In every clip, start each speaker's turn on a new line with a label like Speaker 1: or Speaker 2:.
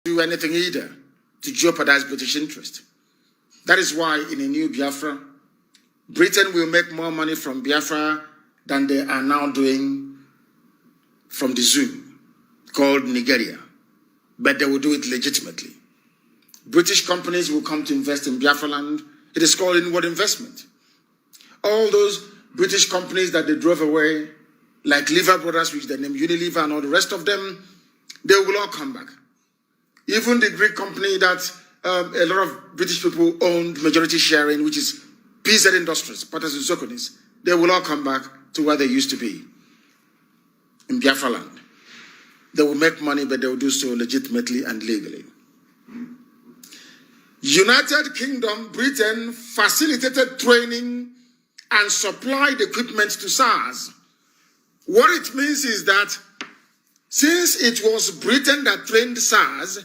Speaker 1: do anything either to jeopardize British interest. That is why in a new Biafra, Britain will make more money from Biafra than they are now doing from the zoo called Nigeria. But they will do it legitimately. British companies will come to invest in Biafra land. It is called inward investment. All those British companies that they drove away, like Lever Brothers, which they named Unilever, and all the rest of them, they will all come back. Even the Greek company that a lot of British people owned majority share in, which is PZ Industries, Patas and Zokonis, they will all come back to where they used to be, in Biafra land. They will make money, but they will do so legitimately and legally. United Kingdom, Britain facilitated training and supplied equipment to SARS. What it means is that since it was Britain that trained SARS,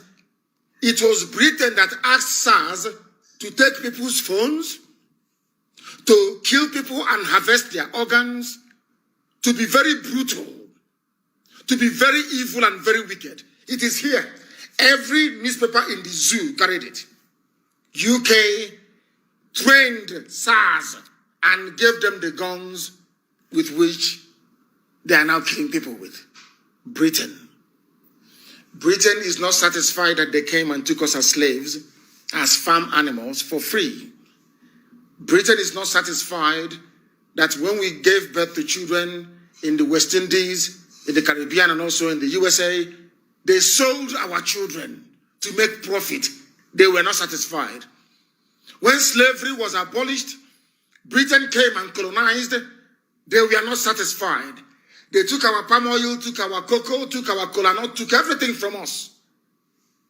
Speaker 1: it was Britain that asked SARS to take people's phones, to kill people and harvest their organs, to be very brutal, to be very evil and very wicked. It is here. Every newspaper in the zoo carried it. UK trained SARS and gave them the guns with which they are now killing people with. Britain is not satisfied that they came and took us as slaves, as farm animals for free. Britain is not satisfied that when we gave birth to children in the West Indies, in the Caribbean, and also in the USA, they sold our children to make profit. They were not satisfied. When slavery was abolished, Britain came and colonized. They were not satisfied. They took our palm oil, took our cocoa, took our cola nut, took everything from us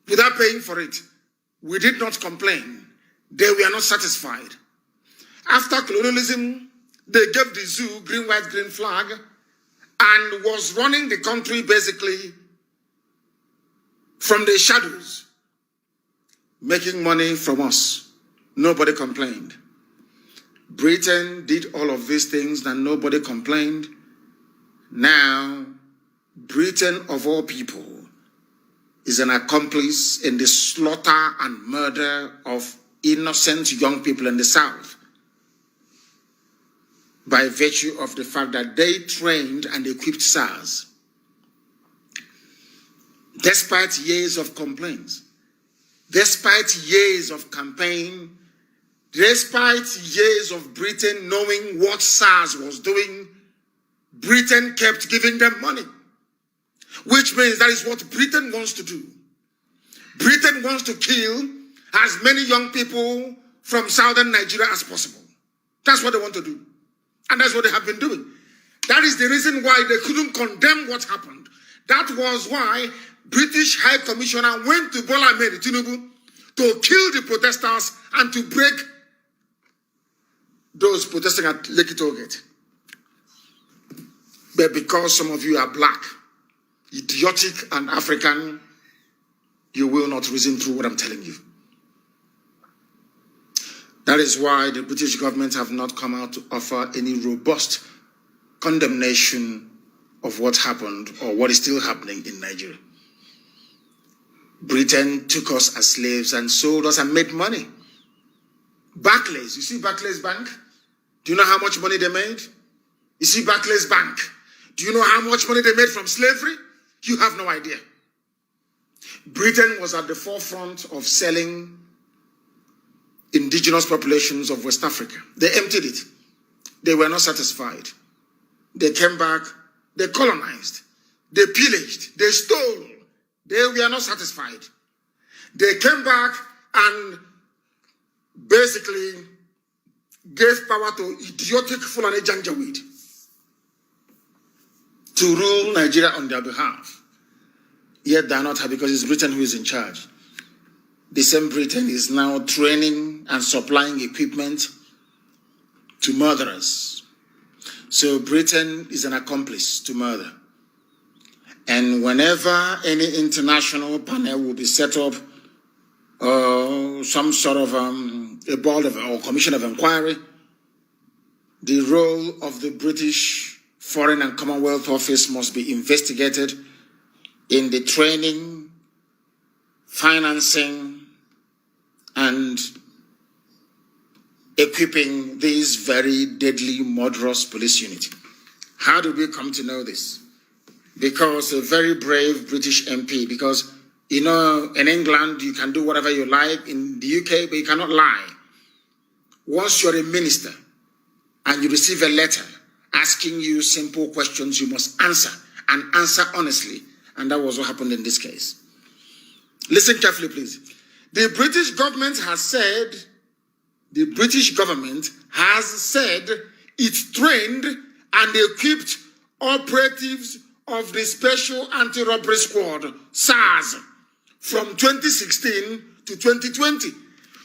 Speaker 1: without paying for it. We did not complain. They were not satisfied. After colonialism, they gave the zoo green, white, green flag and was running the country basically from the shadows, making money from us. Nobody complained. Britain did all of these things and nobody complained. Now, Britain of all people is an accomplice in the slaughter and murder of innocent young people in the South by virtue of the fact that they trained and equipped SARS. Despite years of complaints, despite years of campaign, despite years of Britain knowing what SARS was doing, Britain kept giving them money, which means that is what Britain wants to do. Britain wants to kill as many young people from southern Nigeria as possible. That's what they want to do. And that's what they have been doing. That is the reason why they couldn't condemn what happened. That was why British High Commissioner went to Bola Ahmed Tinubu to kill the protesters and to break those protesting at Lekki Tollgate. But because some of you are black, idiotic and African, you will not reason through what I'm telling you. That is why the British government have not come out to offer any robust condemnation of what happened or what is still happening in Nigeria. Britain took us as slaves and sold us and made money. Barclays, you see Barclays Bank? Do you know how much money they made? You see Barclays Bank? Do you know how much money they made from slavery? You have no idea. Britain was at the forefront of selling indigenous populations of West Africa. They emptied it. They were not satisfied. They came back, they colonized, they pillaged, they stole. They were not satisfied. They came back and basically gave power to idiotic Fulani Janjaweed to rule Nigeria on their behalf. Yet they are not happy because it's Britain who is in charge. The same Britain is now training and supplying equipment to murderers. So Britain is an accomplice to murder. And whenever any international panel will be set up, some sort of a board of, or commission of inquiry, the role of the British Foreign and Commonwealth Office must be investigated in the training, financing, and equipping this very deadly, murderous police unit. How did we come to know this? Because a very brave British MP, because, you know, in England, you can do whatever you like. In the UK, but you cannot lie. Once you're a minister and you receive a letter asking you simple questions, you must answer, and answer honestly. And that was what happened in this case. Listen carefully, please. The British government has said it trained and equipped operatives of the Special Anti-Robbery Squad, SARS, from 2016 to 2020.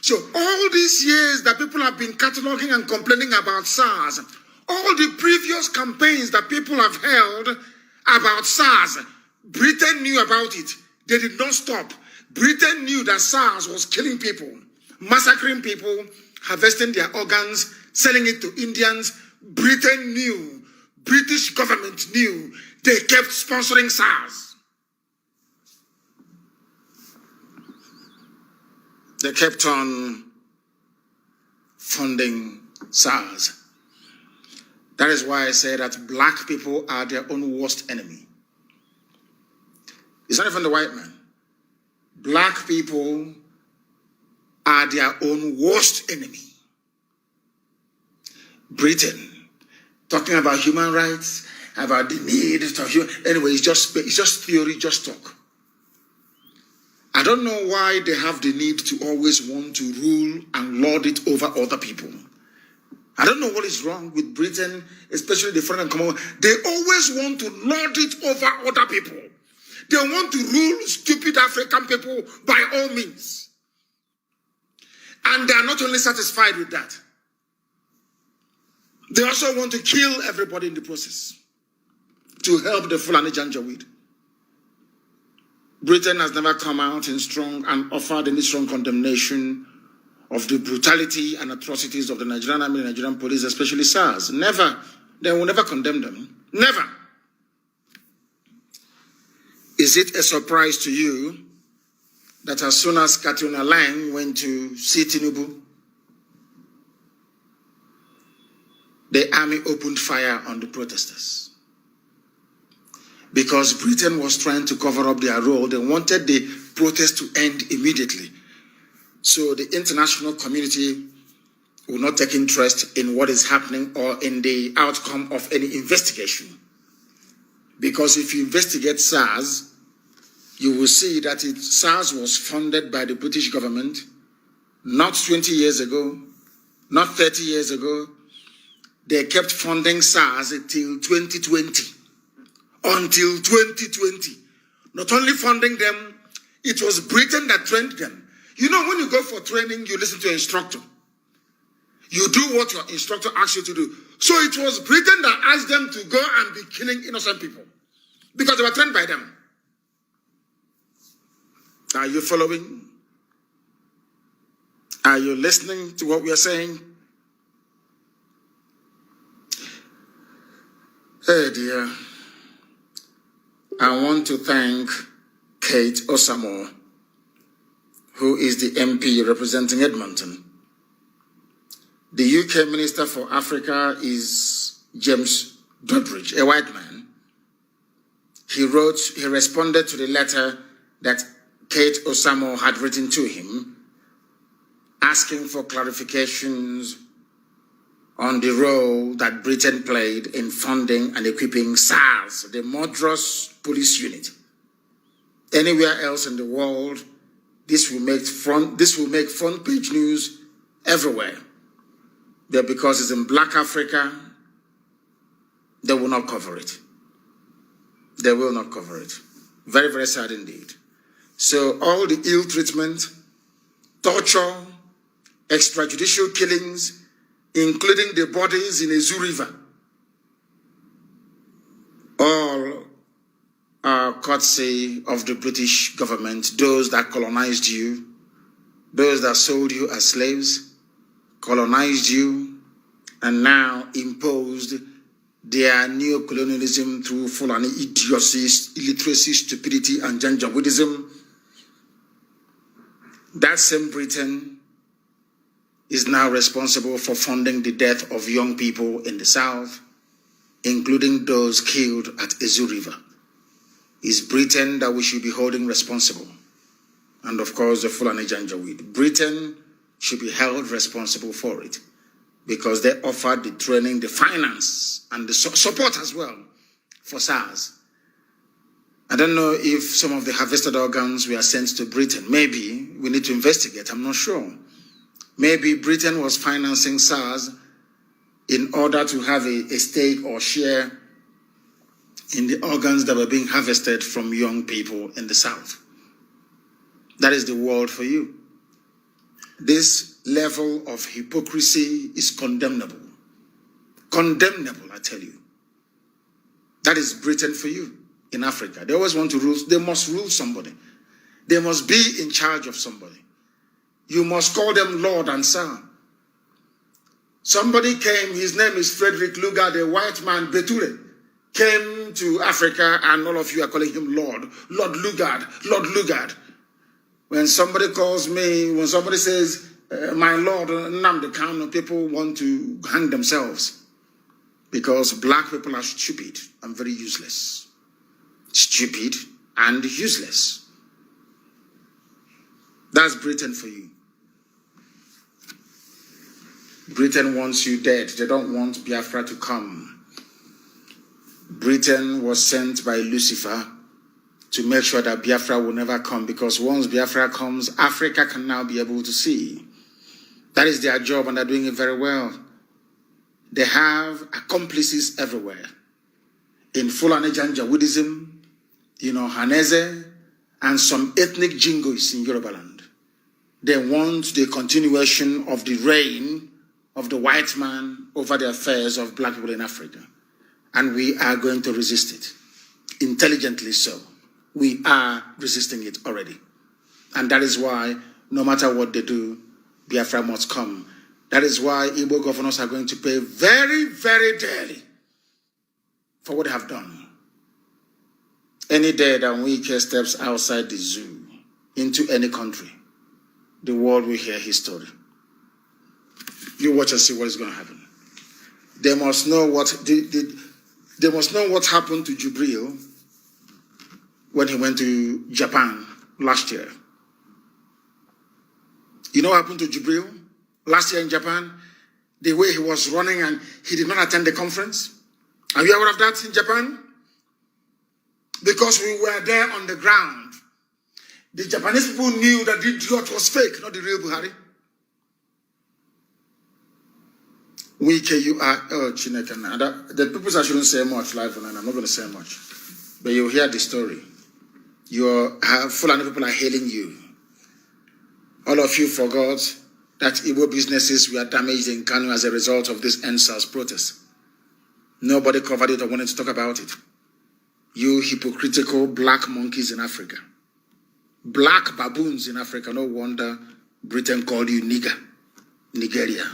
Speaker 1: So all these years that people have been cataloging and complaining about SARS, all the previous campaigns that people have held about SARS, Britain knew about it. They did not stop. Britain knew that SARS was killing people, massacring people, harvesting their organs, selling it to Indians. Britain knew. British government knew. They kept sponsoring SARS. They kept on funding SARS. That is why I say that black people are their own worst enemy. It's not even the white man. Black people are their own worst enemy. Britain, talking about human rights, about the need to human. Anyway, it's just theory, just talk. I don't know why they have the need to always want to rule and lord it over other people. I don't know what is wrong with Britain, especially the foreign and Commonwealth. They always want to lord it over other people. They want to rule stupid African people by all means. And they are not only satisfied with that. They also want to kill everybody in the process to help the Fulani Janjaweed. Britain has never come out in strong and offered any strong condemnation of the brutality and atrocities of the Nigerian army and Nigerian police, especially SARS. Never. They will never condemn them. Never. Is it a surprise to you that as soon as Katrina Lang went to see Tinubu, the army opened fire on the protesters? Because Britain was trying to cover up their role. They wanted the protest to end immediately. So the international community will not take interest in what is happening or in the outcome of any investigation. Because if you investigate SARS, you will see that SARS was funded by the British government not 20 years ago, not 30 years ago. They kept funding SARS until 2020. Until 2020. Not only funding them, it was Britain that trained them. You know, when you go for training, you listen to an instructor. You do what your instructor asks you to do. So it was Britain that asked them to go and be killing innocent people. Because they were trained by them. Are you following? Are you listening to what we are saying? Hey dear. I want to thank Kate Osamo, who is the MP representing Edmonton. The UK Minister for Africa is James Doddridge, a white man. He responded to the letter that Kate Osamo had written to him, asking for clarifications on the role that Britain played in funding and equipping SARS, the murderous police unit. Anywhere else in the world, this will make front page news everywhere. But because it's in Black Africa, they will not cover it. They will not cover it. Very, very sad indeed. So all the ill treatment, torture, extrajudicial killings, including the bodies in Ezu River, all are courtesy of the British government, those that colonized you, those that sold you as slaves, colonized you, and now imposed their neo-colonialism through Fulani idiocy, illiteracy, stupidity, and Janjaweedism. That same Britain is now responsible for funding the death of young people in the South, including those killed at Ezu River. It's Britain that we should be holding responsible. And of course, the Fulani Janjaweed. Britain should be held responsible for it because they offered the training, the finance, and the support as well for SARS. I don't know if some of the harvested organs were sent to Britain. Maybe we need to investigate. I'm not sure. Maybe Britain was financing SARS in order to have a stake or share in the organs that were being harvested from young people in the South. That is the world for you. This level of hypocrisy is condemnable. Condemnable, I tell you. That is Britain for you in Africa. They always want to rule. They must rule somebody. They must be in charge of somebody. You must call them Lord and Sir. Somebody came, his name is Frederick Lugard, a white man, Beture, came to Africa and all of you are calling him Lord. Lord Lugard, Lord Lugard. When somebody calls me, when somebody says, my Lord Nnamdi Kanu, people want to hang themselves because black people are stupid and very useless. Stupid and useless. That's Britain for you. Britain wants you dead. They don't want Biafra to come. Britain was sent by Lucifer to make sure that Biafra will never come, because once Biafra comes, Africa can now be able to see. That is their job, and they're doing it very well. They have accomplices everywhere. In Fulani Janjaweedism, Hanese, and some ethnic jingoes in Yoruba land. They want the continuation of the reign of the white man over the affairs of black people in Africa. And we are going to resist it. Intelligently so. We are resisting it already. And that is why, no matter what they do, Biafra must come. That is why Igbo governors are going to pay very, very dearly for what they have done. Any day that Wike steps outside the zoo into any country, the world will hear his story. You watch and see what is going to happen. They must know what they must know what happened to Jubril when he went to Japan last year. You know what happened to Jubril last year in Japan? The way he was running and he did not attend the conference. Are you aware of that in Japan? Because we were there on the ground. The Japanese people knew that the idiot was fake, not the real Buhari. Wike, you are, Chineke. The people I shouldn't say much live, and I'm not going to say much. But you'll hear the story. Fulani people are hailing you. All of you forgot that Igbo businesses were damaged in Kanu as a result of this NSAS protest. Nobody covered it or wanted to talk about it. You hypocritical black monkeys in Africa. Black baboons in Africa. No wonder Britain called you nigger. Nigeria.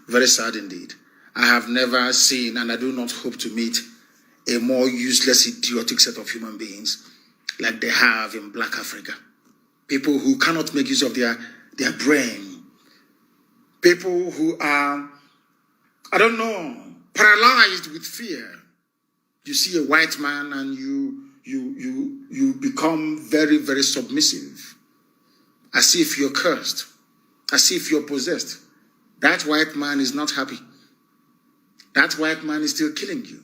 Speaker 1: Very sad indeed. I have never seen, and I do not hope to meet, a more useless, idiotic set of human beings like they have in black Africa. People who cannot make use of their brain. People who are, paralyzed with fear. You see a white man and you become very, very submissive. As if you're cursed. As if you're possessed. That white man is not happy. That white man is still killing you.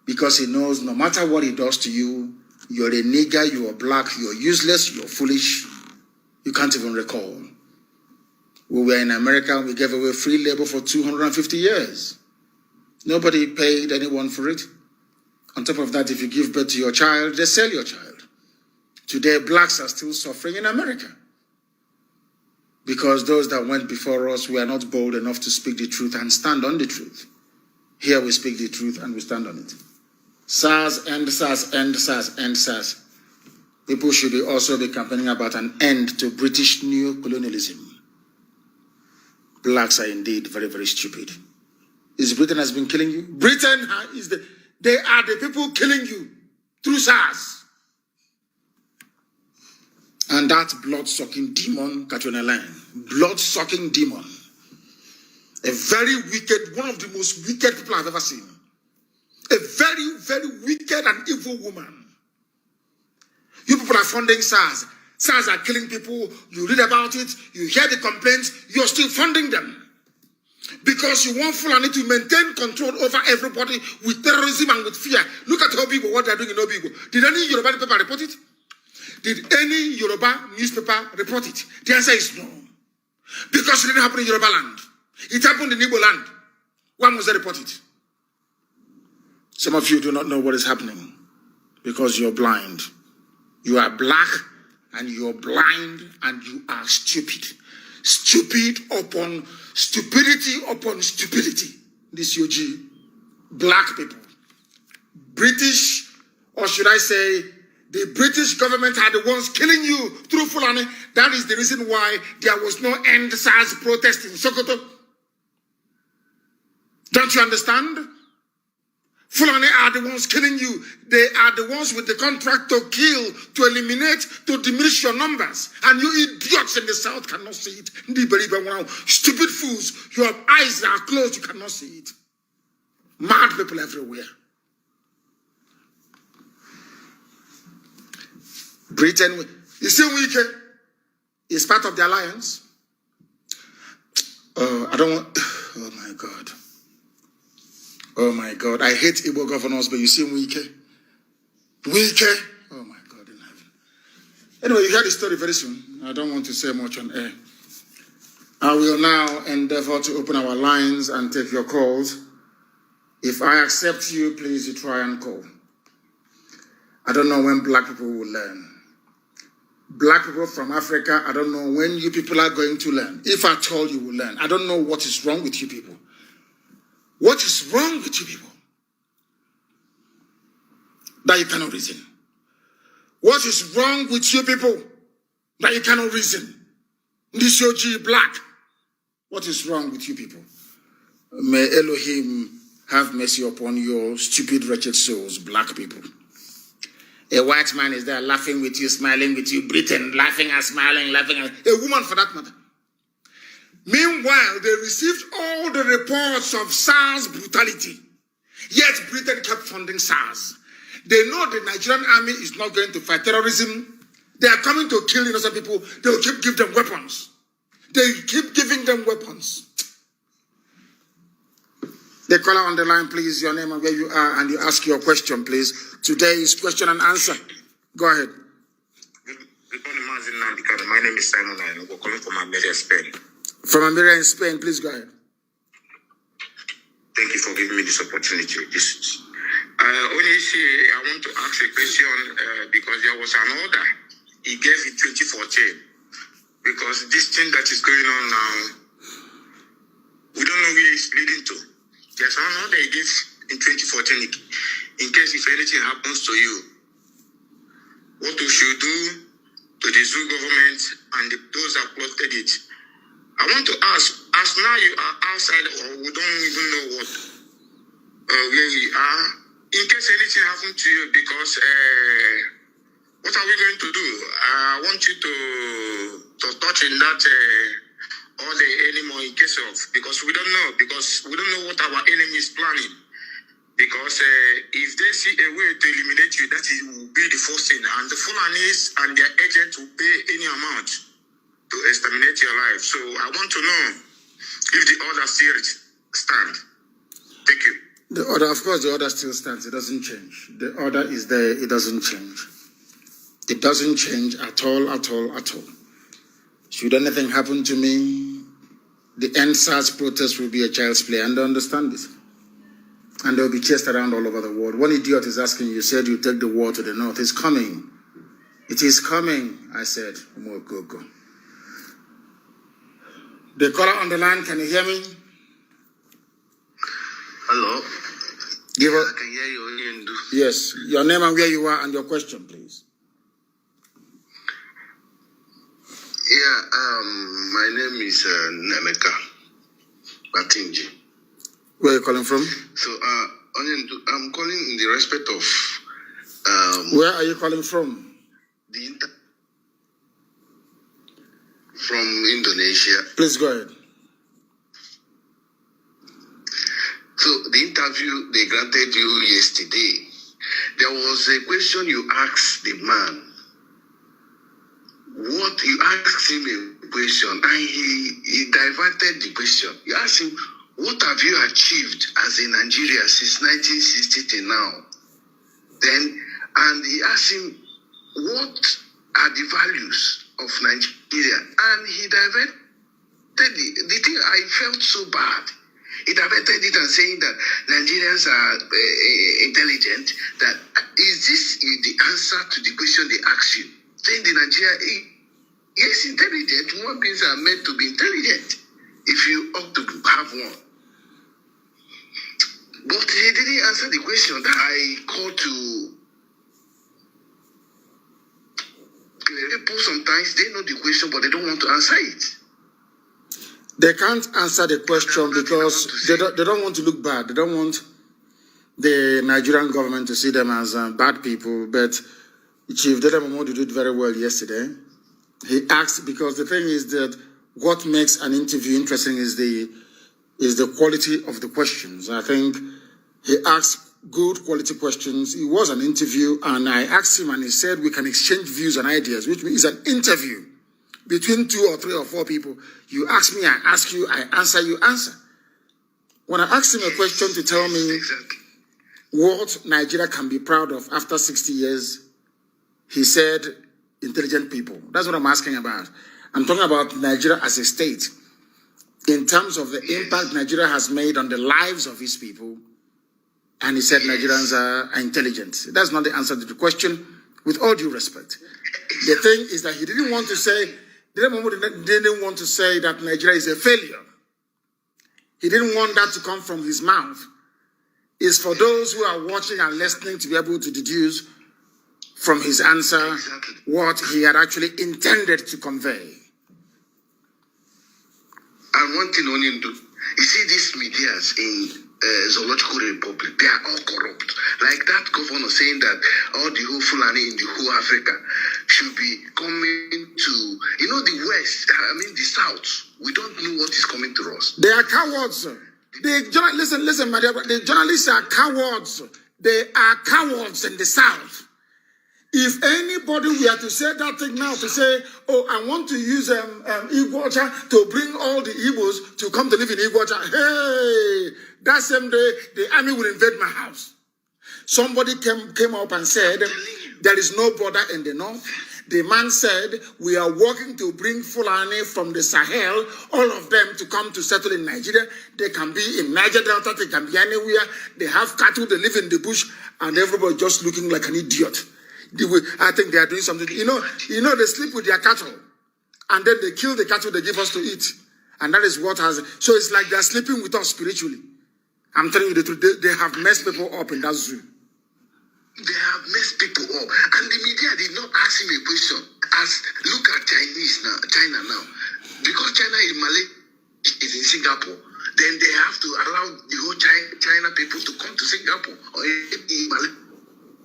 Speaker 1: Because he knows no matter what he does to you, you're a nigger, you're black, you're useless, you're foolish. You can't even recall. We were in America and we gave away free labor for 250 years. Nobody paid anyone for it. On top of that, if you give birth to your child, they sell your child. Today, blacks are still suffering in America. Because those that went before us were not bold enough to speak the truth and stand on the truth. Here we speak the truth and we stand on it. SARS, end SARS, end SARS, end SARS. People should also be campaigning about an end to British neo-colonialism. Blacks are indeed very, very stupid. Is Britain has been killing you? Britain they are the people killing you through SARS. And that blood-sucking demon, Katrina Line, blood-sucking demon, a very wicked, one of the most wicked people I've ever seen. A very, very wicked and evil woman. You people are funding SARS. SARS are killing people. You read about it. You hear the complaints. You're still funding them. Because you want Fulani to maintain control over everybody with terrorism and with fear. Look at Obigo, what they're doing in Obigo. Did any Yoruba newspaper report it? Did any Yoruba newspaper report it? The answer is no. Because it didn't happen in Yoruba land. It happened in Igbo land. Why must they report it? Some of you do not know what is happening because you're blind. You are black and you're blind and you are stupid. Stupid upon stupidity upon stupidity. This UG, black people. British, or should I say, the British government are the ones killing you through Fulani. That is the reason why there was no end SARS protest in Sokoto. Don't you understand? Fulani are the ones killing you. They are the ones with the contract to kill, to eliminate, to diminish your numbers. And you idiots in the south cannot see it. Stupid fools, your eyes are closed, you cannot see it. Mad people everywhere. Britain, you see, UK is part of the alliance. I don't want, oh my God. Oh my God, I hate Igbo governors, but you see Wike? Wike? Oh my God in heaven. Anyway, you hear the story very soon. I don't want to say much on air. I will now endeavor to open our lines and take your calls. If I accept you, please you try and call. I don't know when black people will learn. Black people from Africa, I don't know when you people are going to learn. If at all you will learn. I don't know what is wrong with you people. What is wrong with you people? That you cannot reason. What is wrong with you people? That you cannot reason. This OG black. What is wrong with you people? May Elohim have mercy upon your stupid, wretched souls, black people. A white man is there laughing with you, smiling with you, Britain, laughing and smiling, laughing at a woman for that matter. Meanwhile, they received all the reports of SARS brutality. Yet Britain kept funding SARS. They know the Nigerian army is not going to fight terrorism. They are coming to kill innocent people. They will keep giving them weapons. They keep giving them weapons. The caller on the line, please, your name and where you are, and you ask your question, please. Today is question and answer. Go ahead.
Speaker 2: Good morning, Mazi Nnamdi Kanu. My name is Simon, and we're calling from America, Spain.
Speaker 1: From America in Spain, please go ahead.
Speaker 2: Thank you for giving me this opportunity. I want to ask a question because there was an order he gave in 2014. Because this thing that is going on now, we don't know where it's leading to. There's an order he gave in 2014 in case if anything happens to you. What we should do to the zoo government and those that plotted it. I want to ask, as now you are outside or we don't even know where we are, in case anything happens to you, because what are we going to do? I want you to touch in that all the anymore in case of, because we don't know what our enemy is planning. Because if they see a way to eliminate you, that will be the first thing. And the Fulanis and their agents will pay any amount to exterminate your life. So I want to know if the order still stands. Thank you.
Speaker 1: The order, of course, the order still stands. It doesn't change. The order is there. It doesn't change. It doesn't change at all, at all, at all. Should anything happen to me, the end SARS protest will be a child's play. And they understand this. And they'll be chased around all over the world. One idiot is asking, you said you take the war to the north. It's coming. It is coming, I said. Go. The caller on the line, can you hear me?
Speaker 2: Hello. I can hear you.
Speaker 1: Yes. Your name and where you are and your question, please.
Speaker 2: Yeah, my name is Nemeka Batinji.
Speaker 1: Where are you calling from?
Speaker 2: So, I'm calling in the respect of...
Speaker 1: where are you calling from?
Speaker 3: from Indonesia.
Speaker 1: Please go ahead.
Speaker 3: So the interview they granted you yesterday, there was a question you asked the man. What you asked him a question, and he diverted the question. You asked him, what have you achieved as a Nigeria since 1960 till now? And he asked him, what are the values of Nigeria? And he diverted the thing. I felt so bad. He diverted it and saying that Nigerians are intelligent. That is this the answer to the question they asked you? Saying the Nigeria, yes, intelligent. Human beings are meant to be intelligent. If you ought to have one. But he didn't answer the question that I called to. People sometimes they know the question, but they don't want to answer it.
Speaker 1: They can't answer the question because they don't want to look bad. They don't want the Nigerian government to see them as bad people. But Chief Dele Momodu did very well yesterday. He asked, because the thing is that what makes an interview interesting is the quality of the questions. I think he asked good quality questions. It was an interview, and I asked him, and he said we can exchange views and ideas, which means an interview between 2 or 3 or 4 people. You ask me, I ask you, I answer, you answer. When I asked him a question to tell me what Nigeria can be proud of after 60 years, he said intelligent people. That's what I'm asking about. I'm talking about Nigeria as a state. In terms of the impact Nigeria has made on the lives of its people, and he said Nigerians are intelligent. That's not the answer to the question, with all due respect. The thing is that he didn't want to say, didn't want to say that Nigeria is a failure. He didn't want that to come from his mouth. It's for those who are watching and listening to be able to deduce from his answer what he had actually intended to convey.
Speaker 3: And one thing only do, you see these medias in Zoological Republic, they are all corrupt. Like that governor saying that all the whole Fulani in the whole Africa should be coming to, the West, the South. We don't know what is coming to us.
Speaker 1: They are cowards. Listen, my dear, the journalists are cowards. They are cowards in the South. If anybody were to say that thing now, to say, oh, I want to use Iguacha to bring all the Igbos to come to live in Iguacha, hey, that same day, the army will invade my house. Somebody came up and said, there is no border in the north. The man said, we are working to bring Fulani from the Sahel, all of them to come to settle in Nigeria. They can be in Niger Delta, they can be anywhere. They have cattle, they live in the bush, and everybody just looking like an idiot. I think they are doing something. They sleep with their cattle, and then they kill the cattle they give us to eat. And that is what has... So it's like they're sleeping with us spiritually. I'm telling you the truth. They have messed people up in that zoo.
Speaker 3: They have messed people up. And the media did not ask him a question. Look at China now. Because China is Malay, is in Singapore. Then they have to allow the whole China people to come to Singapore. Or Malay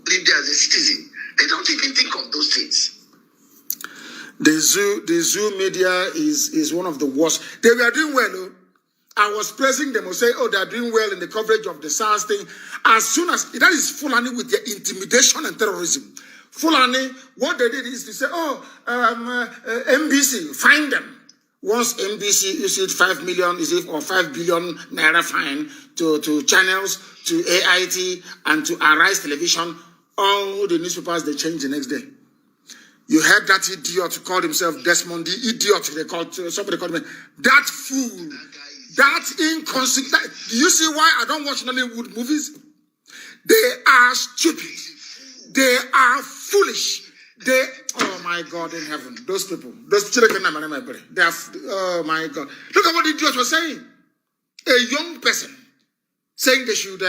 Speaker 3: live there as a citizen. They don't even think of those things.
Speaker 1: The zoo media is one of the worst. They were doing well, though. I was praising them, or say, oh, they are doing well in the coverage of the SARS thing. As soon as, that is Fulani with their intimidation and terrorism. Fulani, what they did is to say, NBC, find them. Once NBC issued 5 million, or 5 billion naira fine to channels, to AIT, and to Arise Television, all the newspapers, they changed the next day. You heard that idiot called himself Desmond, the idiot, somebody called him, that fool, that inconsequent. Do you see why I don't watch Nollywood movies? They are stupid. They are foolish. Oh my God in heaven, those people, those children, they are, oh my God. Look at what the idiot was saying. A young person saying they should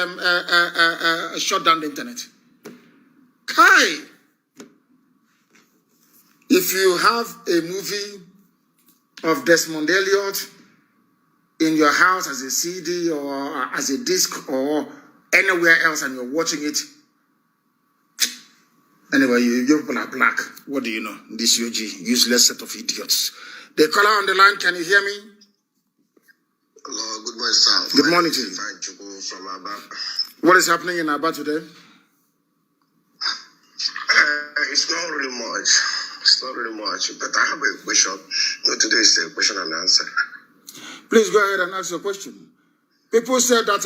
Speaker 1: shut down the internet. Kai, if you have a movie of Desmond Elliot in your house as a CD or as a disc or anywhere else and you're watching it, Anyway, you people are black. What do you know? This UG, useless set of idiots. The caller on the line, can you hear me?
Speaker 3: Hello, good morning, sir.
Speaker 1: Good morning to you.
Speaker 3: From Aba.
Speaker 1: What is happening in Aba today?
Speaker 3: It's not really much. It's not really much. But I have a question. No, today is a question and answer.
Speaker 1: Please go ahead and ask your question. People said that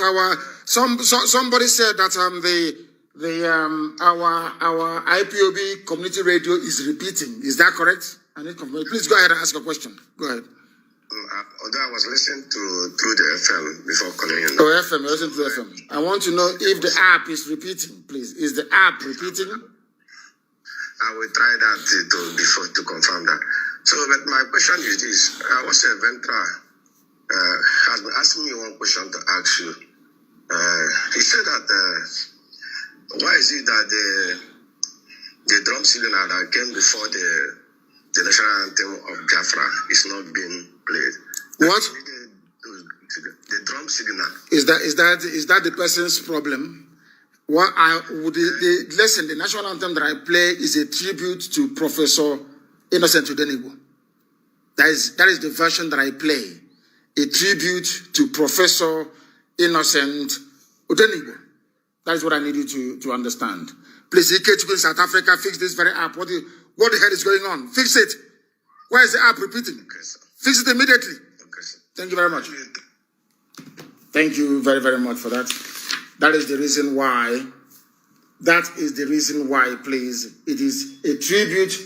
Speaker 1: somebody said that our IPOB community radio is repeating. Is that correct? I need confirmation. Please go ahead and ask your question. Go ahead.
Speaker 3: Although I was listening through the FM before calling you.
Speaker 1: Oh, FM, listen to FM. I want to know if the app is repeating, please. Is the app repeating?
Speaker 3: I will try that to confirm that. So, but my question is this: what's a ventral? Has been asking me one question to ask you. He said that why is it that the drum cylinder that came before the national anthem of Biafra is not being played?
Speaker 1: What?
Speaker 3: The drum cylinder.
Speaker 1: Is that the person's problem? What listen, the national anthem that I play is a tribute to Professor Innocent Udenibo. That is the version that I play. A tribute to Professor Innocent Udenibo. That is what I need you to understand. Please, EK in South Africa, fix this very app. What the hell is going on? Fix it. Why is the app repeating?
Speaker 3: Okay, sir.
Speaker 1: Fix it immediately.
Speaker 3: Okay, sir.
Speaker 1: Thank you very much. Thank you very, very much for that. That is the reason why. That is the reason why, please. It is a tribute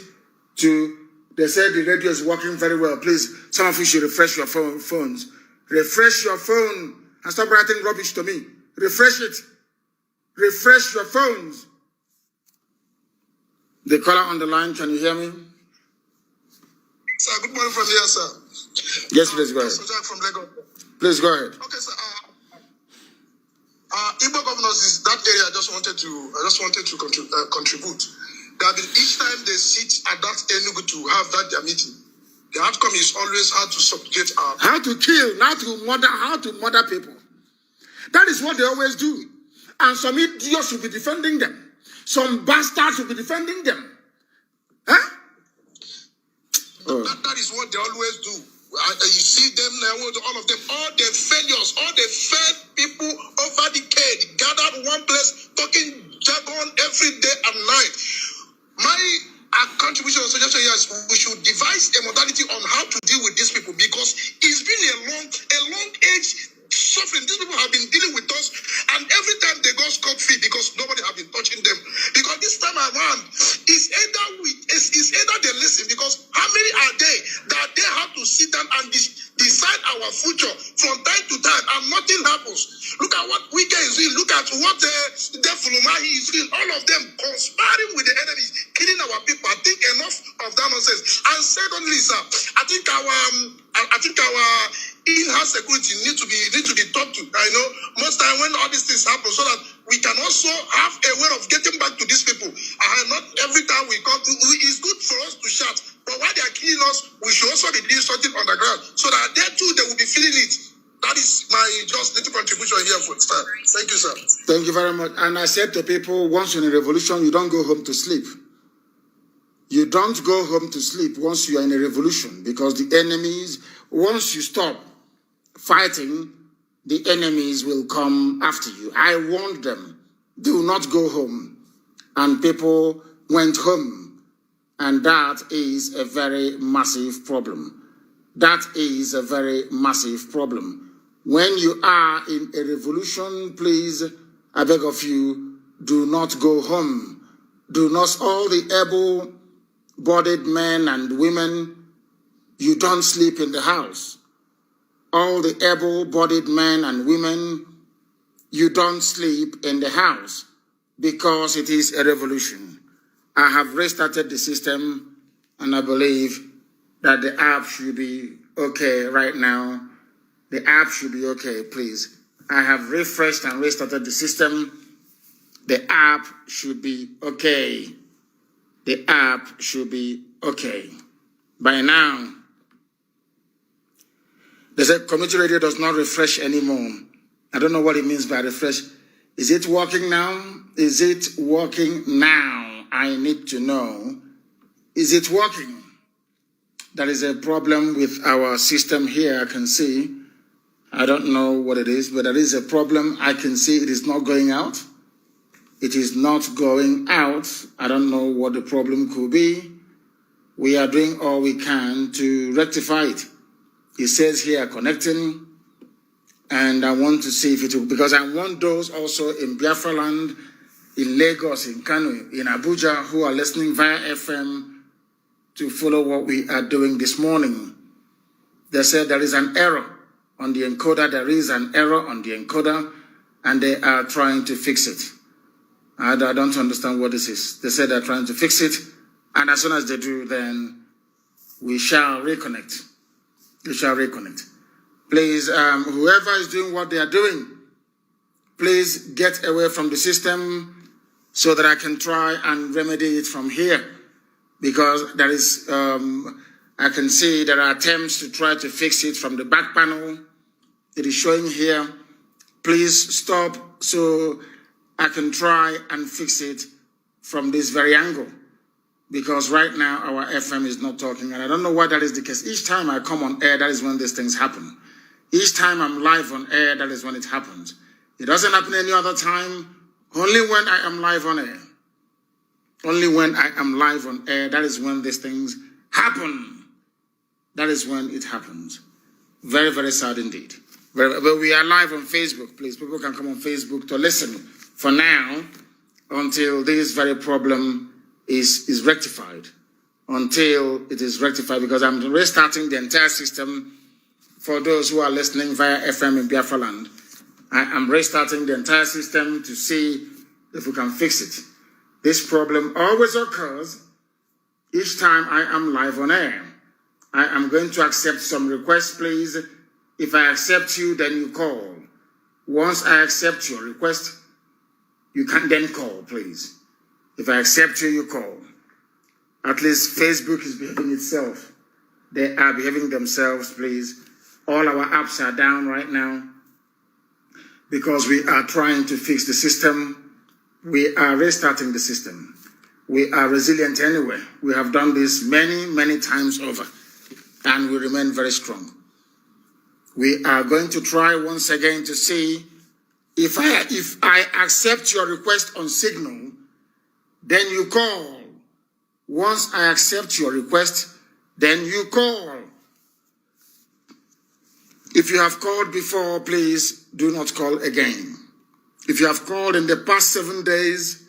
Speaker 1: to. They said the radio is working very well. Please, some of you should refresh your phones. Refresh your phone and stop writing rubbish to me. Refresh it. Refresh your phones. The caller on the line, can you hear me?
Speaker 4: Sir, good morning from here, sir.
Speaker 1: Yes, please go ahead.
Speaker 4: Jack from Lagos.
Speaker 1: Please go ahead.
Speaker 4: Okay, sir. Igbo governors is that area. I just wanted to contribute. That each time they sit at that Enugu to have their meeting, the outcome is always how to subjugate our.
Speaker 1: How to kill, how to murder people. That is what they always do. And some idiots will be defending them. Some bastards will be defending them. Huh?
Speaker 4: That is what they always do. You see them now, all of them, all their failures, all the failed people over decade gathered one place, talking jargon every day and night. My contribution or suggestion here is we should devise a modality on how to deal with these people, because it's been a long age suffering. These people have been dealing with us, and every time they go scot-free because nobody have been touching them. Because this time around, it's either they listen, because how many are they that they have to sit down and decide our future from time to time, and nothing happens. Look at what Wike is doing. Look at what the Fulumahi is doing. All of them conspiring with the enemies, killing our people. I think enough of that nonsense. And secondly, sir, I think our in-house security need to be talked to. I know most time when all these things happen, so that we can also have a way of getting back to these people. Not every time we come, it's good for us to shout, but while they are killing us, we should also be doing something on the ground, so that they too, they will be feeling it. That is my just little contribution here for sir. Thank you, sir.
Speaker 1: Thank you very much. And I said to people, once you're in a revolution, you don't go home to sleep. You don't go home to sleep once you are in a revolution, because the enemies, once you stop fighting, the enemies will come after you. I warned them, do not go home. And people went home. And that is a very massive problem. That is a very massive problem. When you are in a revolution, please, I beg of you, do not go home. Do not, all the able-bodied men and women, you don't sleep in the house. All the able-bodied men and women, you don't sleep in the house, because it is a revolution. I have restarted the system, and I believe that the app should be okay right now. The app should be okay, please. I have refreshed and restarted the system. The app should be okay. The app should be okay. By now, they said community radio does not refresh anymore. I don't know what it means by refresh. Is it working now? Is it working now? I need to know, is it working? There is a problem with our system here, I can see. I don't know what it is, but there is a problem. I can see it is not going out. It is not going out. I don't know what the problem could be. We are doing all we can to rectify it. It says here connecting, and I want to see if it will, because I want those also in Biafra land, in Lagos, in Kanu, in Abuja, who are listening via FM to follow what we are doing this morning. They said there is an error on the encoder. There is an error on the encoder, and they are trying to fix it. I don't understand what this is. They said they're trying to fix it, and as soon as they do, then we shall reconnect. We shall reconnect. Please, whoever is doing what they are doing, please get away from the system so that I can try and remedy it from here. Because there is, I can see there are attempts to try to fix it from the back panel. It is showing here. Please stop so I can try and fix it from this very angle. Because right now our FM is not talking, and I don't know why that is the case. Each time I come on air, that is when these things happen. Each time I'm live on air, that is when it happens. It doesn't happen any other time, only when I am live on air. Only when I am live on air, that is when these things happen. That is when it happens. Very, very sad indeed. But we are live on Facebook, please. People can come on Facebook to listen for now until this very problem is rectified. Until it is rectified, because I'm restarting the entire system for those who are listening via FM in Biafra land. I am restarting the entire system to see if we can fix it. This problem always occurs each time I am live on air. I am going to accept some requests, please. If I accept you, then you call. Once I accept your request, you can then call, please. If I accept you, you call. At least Facebook is behaving itself. They are behaving themselves, please. All our apps are down right now because we are trying to fix the system. We are restarting the system. We are resilient anyway. We have done this many, many times over, and we remain very strong. We are going to try once again to see if I accept your request on Signal, then you call. Once I accept your request, then you call. If you have called before, please do not call again. If you have called in the past 7 days,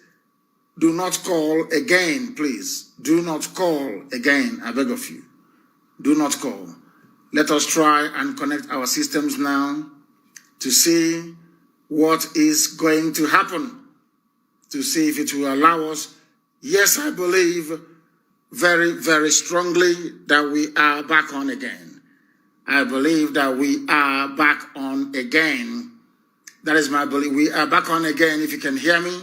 Speaker 1: do not call again, please. Do not call again, I beg of you. Do not call. Let us try and connect our systems now to see what is going to happen, to see if it will allow us. Yes, I believe very, very strongly that we are back on again. I believe that we are back on again. That is my belief. We are back on again. If you can hear me,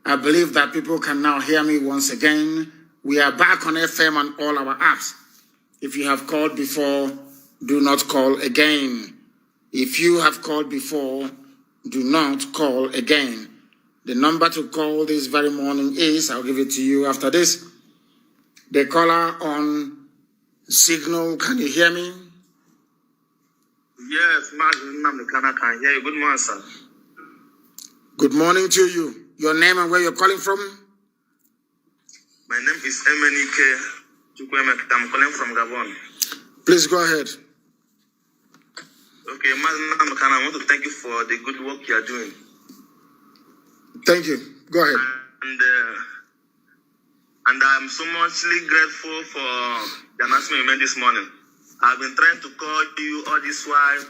Speaker 1: I believe that people can now hear me once again. We are back on FM and all our apps. If you have called before, do not call again. If you have called before, do not call again. The number to call this very morning is, I'll give it to you after this. The caller on Signal, can you hear me?
Speaker 2: Yes, Mazi Nnamdi Kanu can hear you. Good morning, sir.
Speaker 1: Good morning to you. Your name and where you're calling from?
Speaker 2: My name is Emenike Chukwemeka. I'm calling from Gabon.
Speaker 1: Please go ahead.
Speaker 2: Okay, Mazi Nnamdi Kanu, I want to thank you for the good work you are doing.
Speaker 1: Thank you. Go ahead.
Speaker 2: And I'm so muchly grateful for the announcement you made this morning. I've been trying to call you all this while,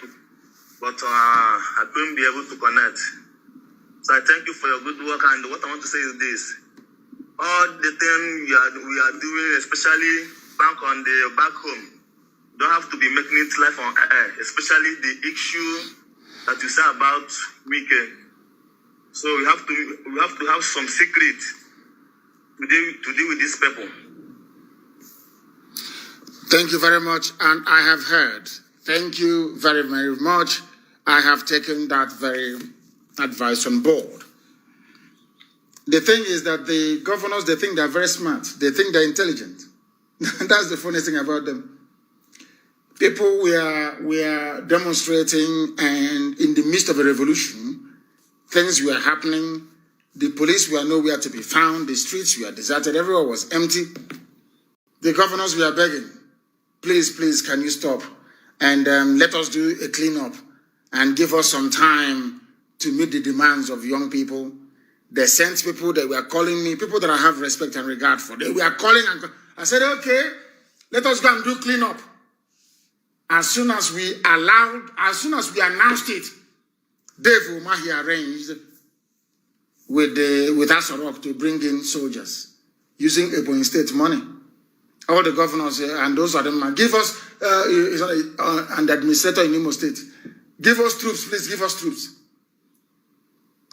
Speaker 2: but I couldn't be able to connect. So I thank you for your good work. And what I want to say is this: all the things we are doing, especially back home, don't have to be making it live on air, especially the issue that you say about weekend. So we have to have some secret to deal with these people.
Speaker 1: Thank you very much, and I have heard. Thank you very, very much. I have taken that very advice on board. The thing is that the governors, they think they're very smart. They think they're intelligent. That's the funny thing about them. People were demonstrating, and in the midst of a revolution, things were happening. The police were nowhere to be found. The streets were deserted. Everywhere was empty. The governors were begging, please, please, can you stop? And let us do a cleanup and give us some time to meet the demands of young people. They sent people, they were calling me, people that I have respect and regard for. They were calling, and I said, okay, let us go and do cleanup. As soon as we announced it, Dave Umahi arranged with Asorok to bring in soldiers using Ebonyi State money. All the governors and those are them, give us, and the administrator in Imo State, give us troops, please give us troops.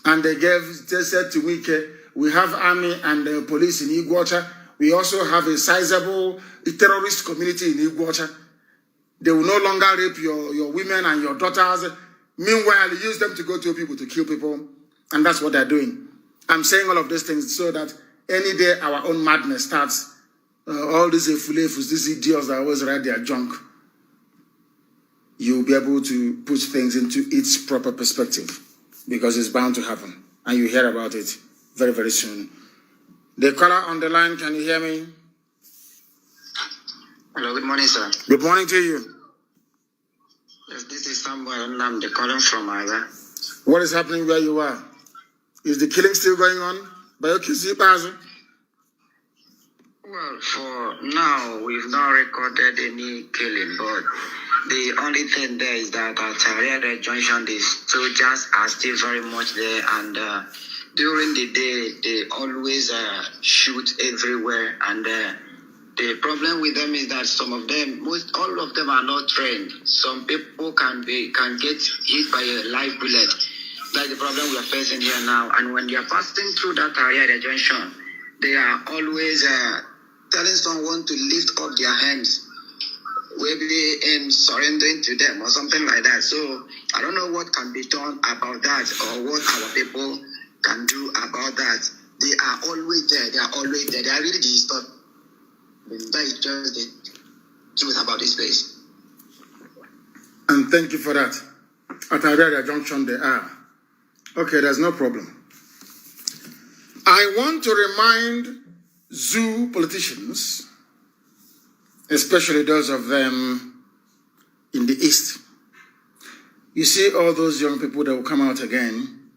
Speaker 1: And they said to Wike, we have army and police in Iguacha. We also have a sizable terrorist community in Iguacha. They will no longer rape your women and your daughters. Meanwhile, use them to go to people to kill people. And that's what they're doing. I'm saying all of these things so that any day our own madness starts. All these efulefus, these idiots that always write their junk, you'll be able to put things into its proper perspective, because it's bound to happen. And you hear about it very, very soon. The caller on the line, can you hear me?
Speaker 5: Hello, good morning, sir.
Speaker 1: Good morning to you.
Speaker 5: Yes, this is Samuel Nnamdi Kanu from Aga.
Speaker 1: What is happening where you are? Is the killing still going on?
Speaker 5: Well, for now, we've not recorded any killing, but the only thing there is that at Ariada Junction, the soldiers are still very much there, and during the day, they always shoot everywhere, and the problem with them is that some of them, all of them are not trained. Some people can get hit by a live bullet. That's the problem we are facing here now. And when they are passing through that Ariada Junction, they are always telling someone to lift up their hands, maybe in surrendering to them or something like that. So I don't know what can be done about that, or what our people can do about that. They are always there. They are always there. They are really disturbed. That is just the truth about this place.
Speaker 1: And thank you for that. At Ariada Junction, they are. Okay, there's no problem. I want to remind zoo politicians, especially those of them in the East. You see all those young people that will come out again,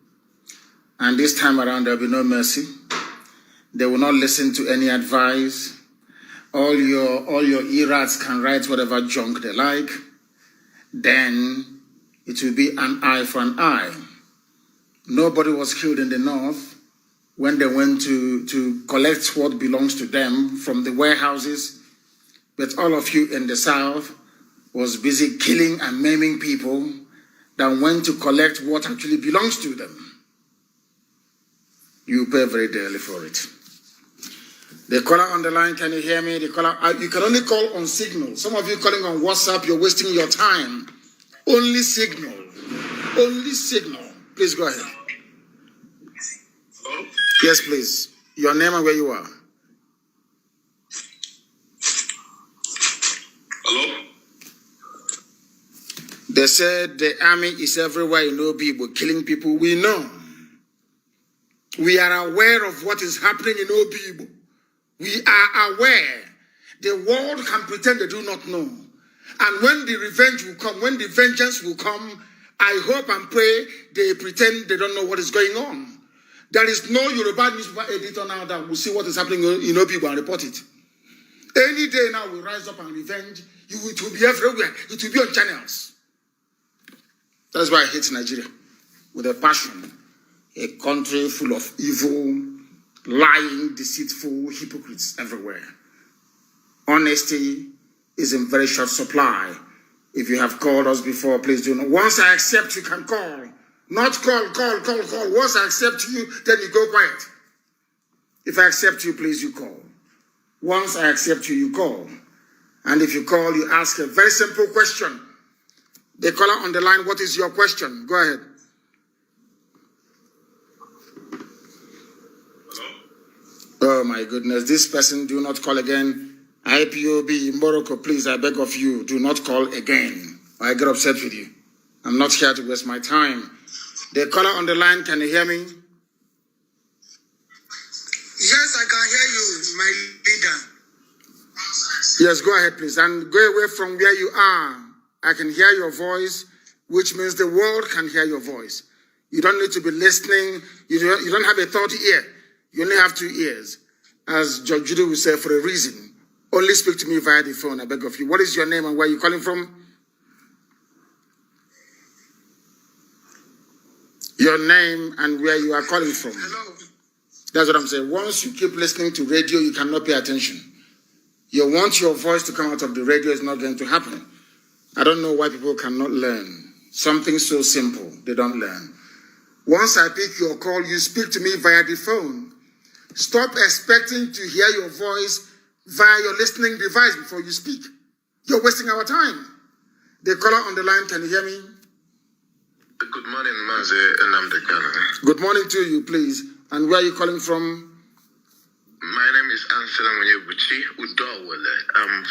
Speaker 1: and this time around there will be no mercy. They will not listen to any advice. All your errats can write whatever junk they like. Then it will be an eye for an eye. Nobody was killed in the North when they went to collect what belongs to them from the warehouses. But all of you in the South was busy killing and maiming people that went to collect what actually belongs to them. You pay very dearly for it. The caller on the line, can you hear me? The caller, you can only call on signal. Some of you calling on WhatsApp, you're wasting your time. Only signal. Only signal. Please go ahead.
Speaker 4: Hello?
Speaker 1: Yes, please. Your name and where you are.
Speaker 4: Hello?
Speaker 1: They said the army is everywhere in Obi, but killing people. We know. We are aware of what is happening in Obi. We are aware. The world can pretend they do not know. And when the revenge will come, when the vengeance will come, I hope and pray they pretend they don't know what is going on. There is no Yoruba newspaper editor now that will see what is happening in Obi and report it. Any day now we rise up and revenge. It will be everywhere. It will be on channels. That's why I hate Nigeria with a passion. A country full of evil, lying, deceitful hypocrites everywhere. Honesty is in very short supply. If you have called us before, please do not. Once I accept, you can call. Not call. Once I accept you, then you go quiet. If I accept you, please, you call. Once I accept you, you call. And if you call, you ask a very simple question. The caller on the line, what is your question? Go ahead. Oh my goodness, this person, do not call again. IPOB, Morocco, please, I beg of you, do not call again. I get upset with you. I'm not here to waste my time. The caller on the line, can you hear me?
Speaker 6: Yes, I can hear you, my leader.
Speaker 1: Yes, go ahead, please. And go away from where you are. I can hear your voice, which means the world can hear your voice. You don't need to be listening. You don't have a third ear. You only have 2 ears. As Judge Judy will say, for a reason. Only speak to me via the phone, I beg of you. What is your name and where are you calling from? Your name and where you are calling from.
Speaker 6: Hello.
Speaker 1: That's what I'm saying. Once you keep listening to radio, you cannot pay attention. You want your voice to come out of the radio, it's not going to happen. I don't know why people cannot learn. Something so simple, they don't learn. Once I pick your call, you speak to me via the phone. Stop expecting to hear your voice via your listening device before you speak. You're wasting our time. The caller on the line, can you hear me?
Speaker 4: Good morning, Mazi Nnamdi Kanu.
Speaker 1: Good morning to you, please. And where are you calling from?
Speaker 4: My name is Ansela Munyebuchi Udowole. I'm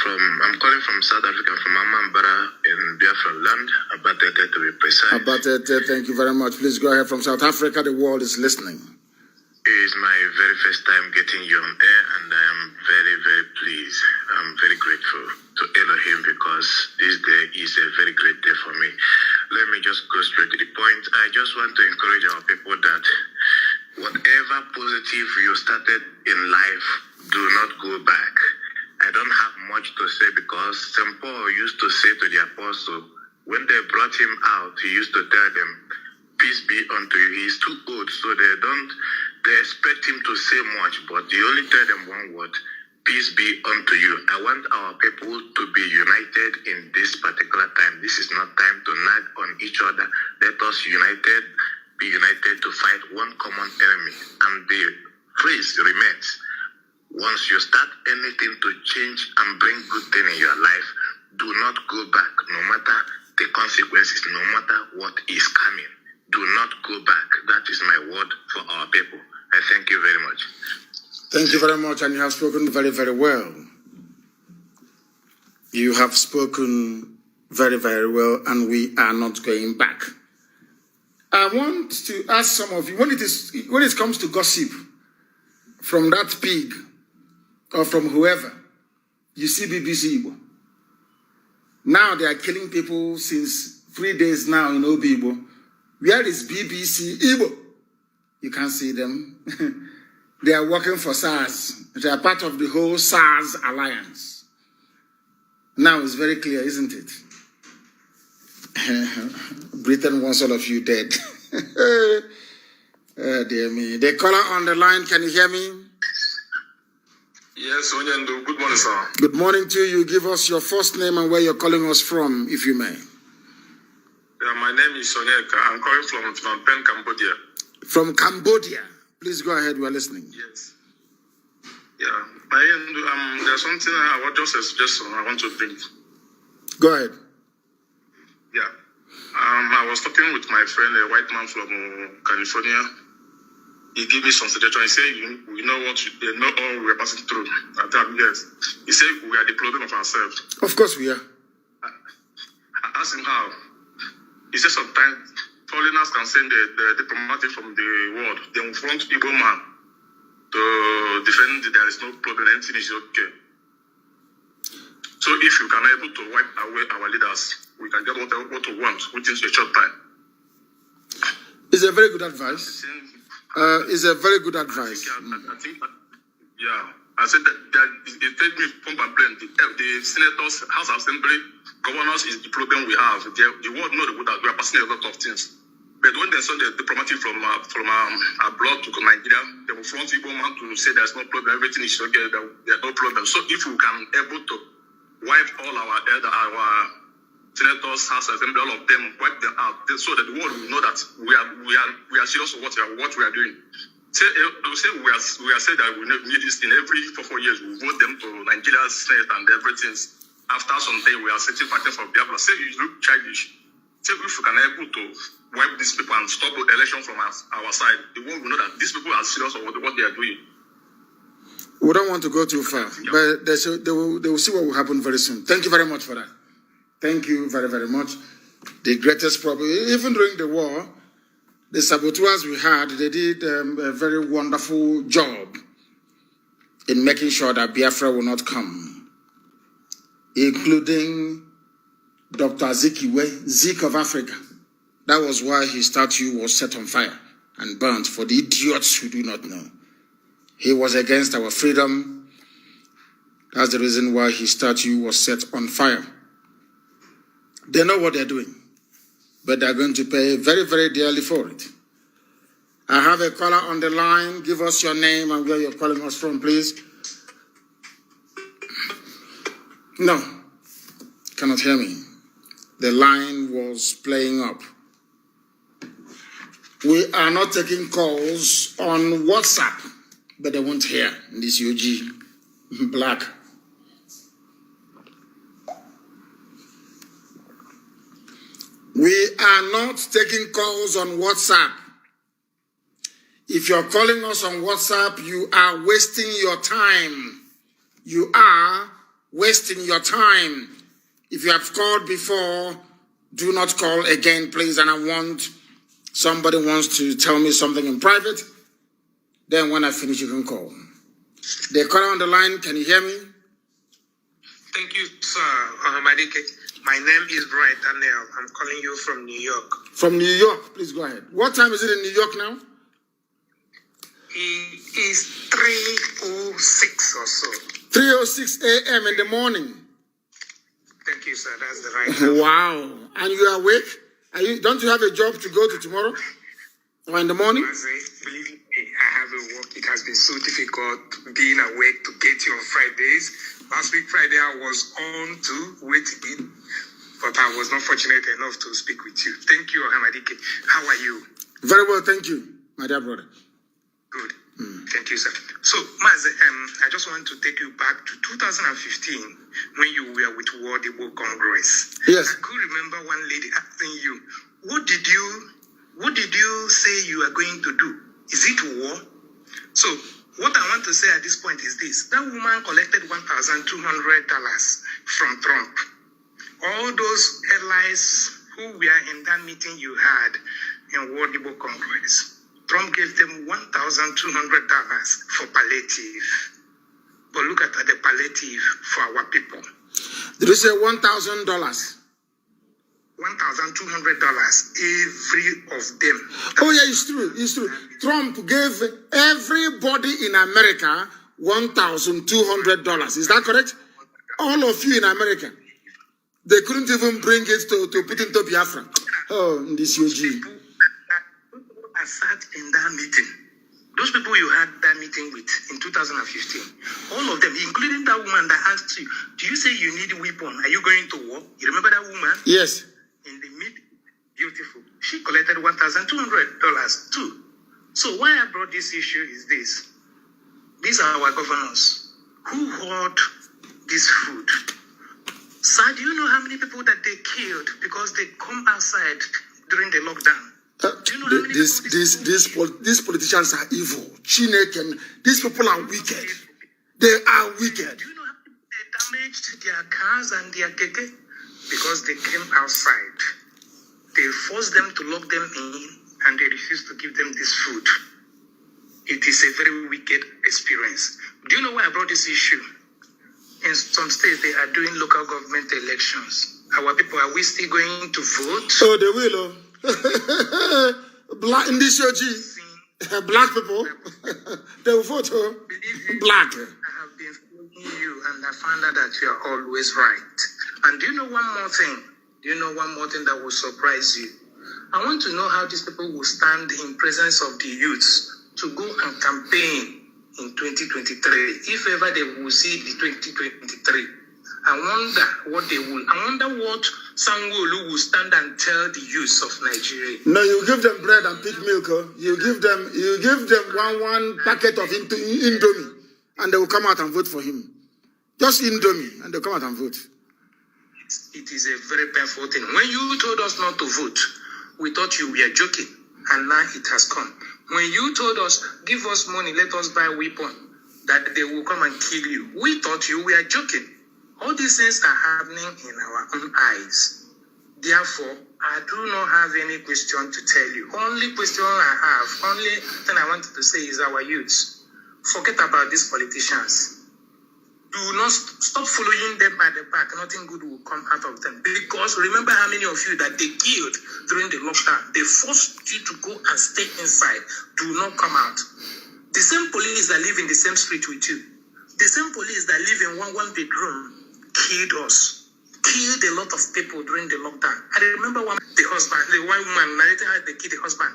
Speaker 4: calling from South Africa, from Amambara in Biafra land, Abatete to be precise.
Speaker 1: Abatete, thank you very much. Please go ahead from South Africa. The world is listening.
Speaker 4: It is my very first time getting you on air, and I am very, very pleased. I'm very grateful to Elohim because this day is a very great day for me. Let me just go straight to the point. I just want to encourage our people that whatever positive you started in life, do not go back. I don't have much to say because St. Paul used to say to the apostle, when they brought him out, he used to tell them, peace be unto you. He's too old, so they expect him to say much, but they only tell them one word, peace be unto you. I want our people to be united in this particular time. This is not time to nag on each other. Let us be united to fight one common enemy. And the phrase remains, once you start anything to change and bring good thing in your life, do not go back, no matter the consequences, no matter what is coming. Do not go back. That is my word for our people. I thank you very much.
Speaker 1: Thank you very much, and you have spoken very, very well. You have spoken very, very well, and we are not going back. I want to ask some of you, when it comes to gossip from that pig or from whoever, you see BBC Igbo. Now they are killing people since 3 days now in Obi Igbo. Where is BBC Igbo? You can't see them. They are working for SARS. They are part of the whole SARS alliance. Now it's very clear, isn't it? Britain wants all of you dead. Oh, dear me. The caller on the line, can you hear me?
Speaker 4: Yes, Onyendu. Good morning, sir.
Speaker 1: Good morning to you. Give us your first name and where you're calling us from, if you may.
Speaker 4: Yeah, my name is Onyeka. I'm calling from Phnom Penh, Cambodia.
Speaker 1: From Cambodia. Please go ahead. We're listening.
Speaker 4: Yes. Yeah. There's something just a suggestion I want to bring.
Speaker 1: Go ahead.
Speaker 4: Yeah. I was talking with my friend, a white man from California. He gave me some suggestion. He said, we know what they know all we are passing through. I tell him, yes. He said, we are the problem of ourselves.
Speaker 1: Of course we are.
Speaker 4: I asked him how. He said sometimes foreigners can send the diplomatic from the world. They will front Igbo man to defend there is no problem, anything is okay. So if you can able to wipe away our leaders, we can get what we want within a short time.
Speaker 1: It's a very good advice. It's a very good advice.
Speaker 4: I think yeah. I said that it takes me pump and blame. The senators, House Assembly, governors is the problem we have. The world knows that we are passing a lot of things. But when they send the diplomatic from abroad to Nigeria, they will front Igbo man to say there's no problem, everything is okay, there's no problem. So if we can able to wipe all our senators, House Assembly, all of them, wipe them out, so that the world will know that we are serious of what we are doing. We are saying that we need this in every 4 years. We vote them to Nigeria's Senate and everything. After some time, we are sitting fighting for Biafra. Say you look childish. Say if we can able to wipe these people and stop the election from our side, the world will know that these people are serious of what they are doing.
Speaker 1: We don't want to go too far, but they will see what will happen very soon. Thank you very much for that. Thank you very, very much. The greatest problem, even during the war, the saboteurs we had, they did a very wonderful job in making sure that Biafra will not come, including Dr. Azikiwe, Zik of Africa. That was why his statue was set on fire and burnt, for the idiots who do not know. He was against our freedom. That's the reason why his statue was set on fire. They know what they're doing, but they're going to pay very, very dearly for it. I have a caller on the line. Give us your name and where you're calling us from, please. No, cannot hear me. The line was playing up. We are not taking calls on WhatsApp, but they won't hear this UG black. We are not taking calls on WhatsApp. If you're calling us on WhatsApp, you are wasting your time. You are wasting your time. If you have called before, do not call again, please. And somebody wants to tell me something in private. Then when I finish, you can call. The caller on the line, can you hear me?
Speaker 7: Thank you, sir. My name is Brian Daniel. I'm calling you from New York.
Speaker 1: From New York, please go ahead. What time is it in New York now?
Speaker 7: It is 3:06 or so.
Speaker 1: 3:06 a.m. in the morning.
Speaker 7: Thank you, sir. That's the right time.
Speaker 1: Wow. And you are awake? Don't you have a job to go to tomorrow? Or in the morning?
Speaker 7: Mazi, believe me, I have a work. It has been so difficult being awake to get you on Fridays. Last week, Friday, I was on to waiting, but I was not fortunate enough to speak with you. Thank you, Hamadike. How are you?
Speaker 1: Very well, thank you, my dear brother.
Speaker 7: Good. Thank you, sir. So, Mazi, I just want to take you back to 2015 when you were with World Igbo Congress.
Speaker 1: Yes.
Speaker 7: I could remember one lady asking you, what did you say you are going to do? Is it war? So, what I want to say at this point is this. That woman collected $1,200 from Trump. All those allies who were in that meeting you had in World Igbo Congress, Trump gave them $1,200 for palliative. But look at the palliative for our people.
Speaker 1: Did you say $1,000?
Speaker 7: $1,200, every of them.
Speaker 1: Oh yeah, it's true. It's true. Trump gave everybody in America $1,200. Is that correct? All of you in America. They couldn't even bring it to put into Biafra. Oh, this UG.
Speaker 7: I sat in that meeting. Those people you had that meeting with in 2015, all of them, including that woman that asked you, do you say you need a weapon? Are you going to war? You remember that woman?
Speaker 1: Yes.
Speaker 7: In the meeting, beautiful. She collected $1,200 too. So why I brought this issue is this. These are our governors who hoard this food. Sir, do you know how many people that they killed because they come outside during the lockdown? Do you know how many
Speaker 1: these politicians are evil. Chineke, these people are wicked. They are wicked.
Speaker 7: Do you know how they damaged their cars and their keke? Because they came outside. They forced them to lock them in and they refused to give them this food. It is a very wicked experience. Do you know why I brought this issue? In some states, they are doing local government elections. Our people, are we still going to vote?
Speaker 1: Oh, they will. Black in this UG, black people, they will vote. Black.
Speaker 7: I have been following you and I found out that you are always right. And do you know one more thing? Do you know one more thing that will surprise you? I want to know how these people will stand in presence of the youths to go and campaign in 2023. If ever they will see the 2023, I wonder what Sanwo-Olu will stand and tell the youths of Nigeria.
Speaker 1: No, you give them bread and pig milk. You give them one packet of Indomie, and they will come out and vote for him. Just Indomie, and they'll come out and vote.
Speaker 7: It is a very painful thing. When you told us not to vote, we thought you were joking, and now it has come. When you told us, give us money, let us buy a weapon, that they will come and kill you. We thought you were joking. All these things are happening in our own eyes. Therefore, I do not have any question to tell you. Only question I have, only thing I wanted to say is our youths. Forget about these politicians. Do not stop following them at the back. Nothing good will come out of them. Because remember how many of you that they killed during the lockdown. They forced you to go and stay inside. Do not come out. The same police that live in the same street with you. The same police that live in one bedroom killed us. Killed a lot of people during the lockdown. I remember the one woman narrated how they killed the husband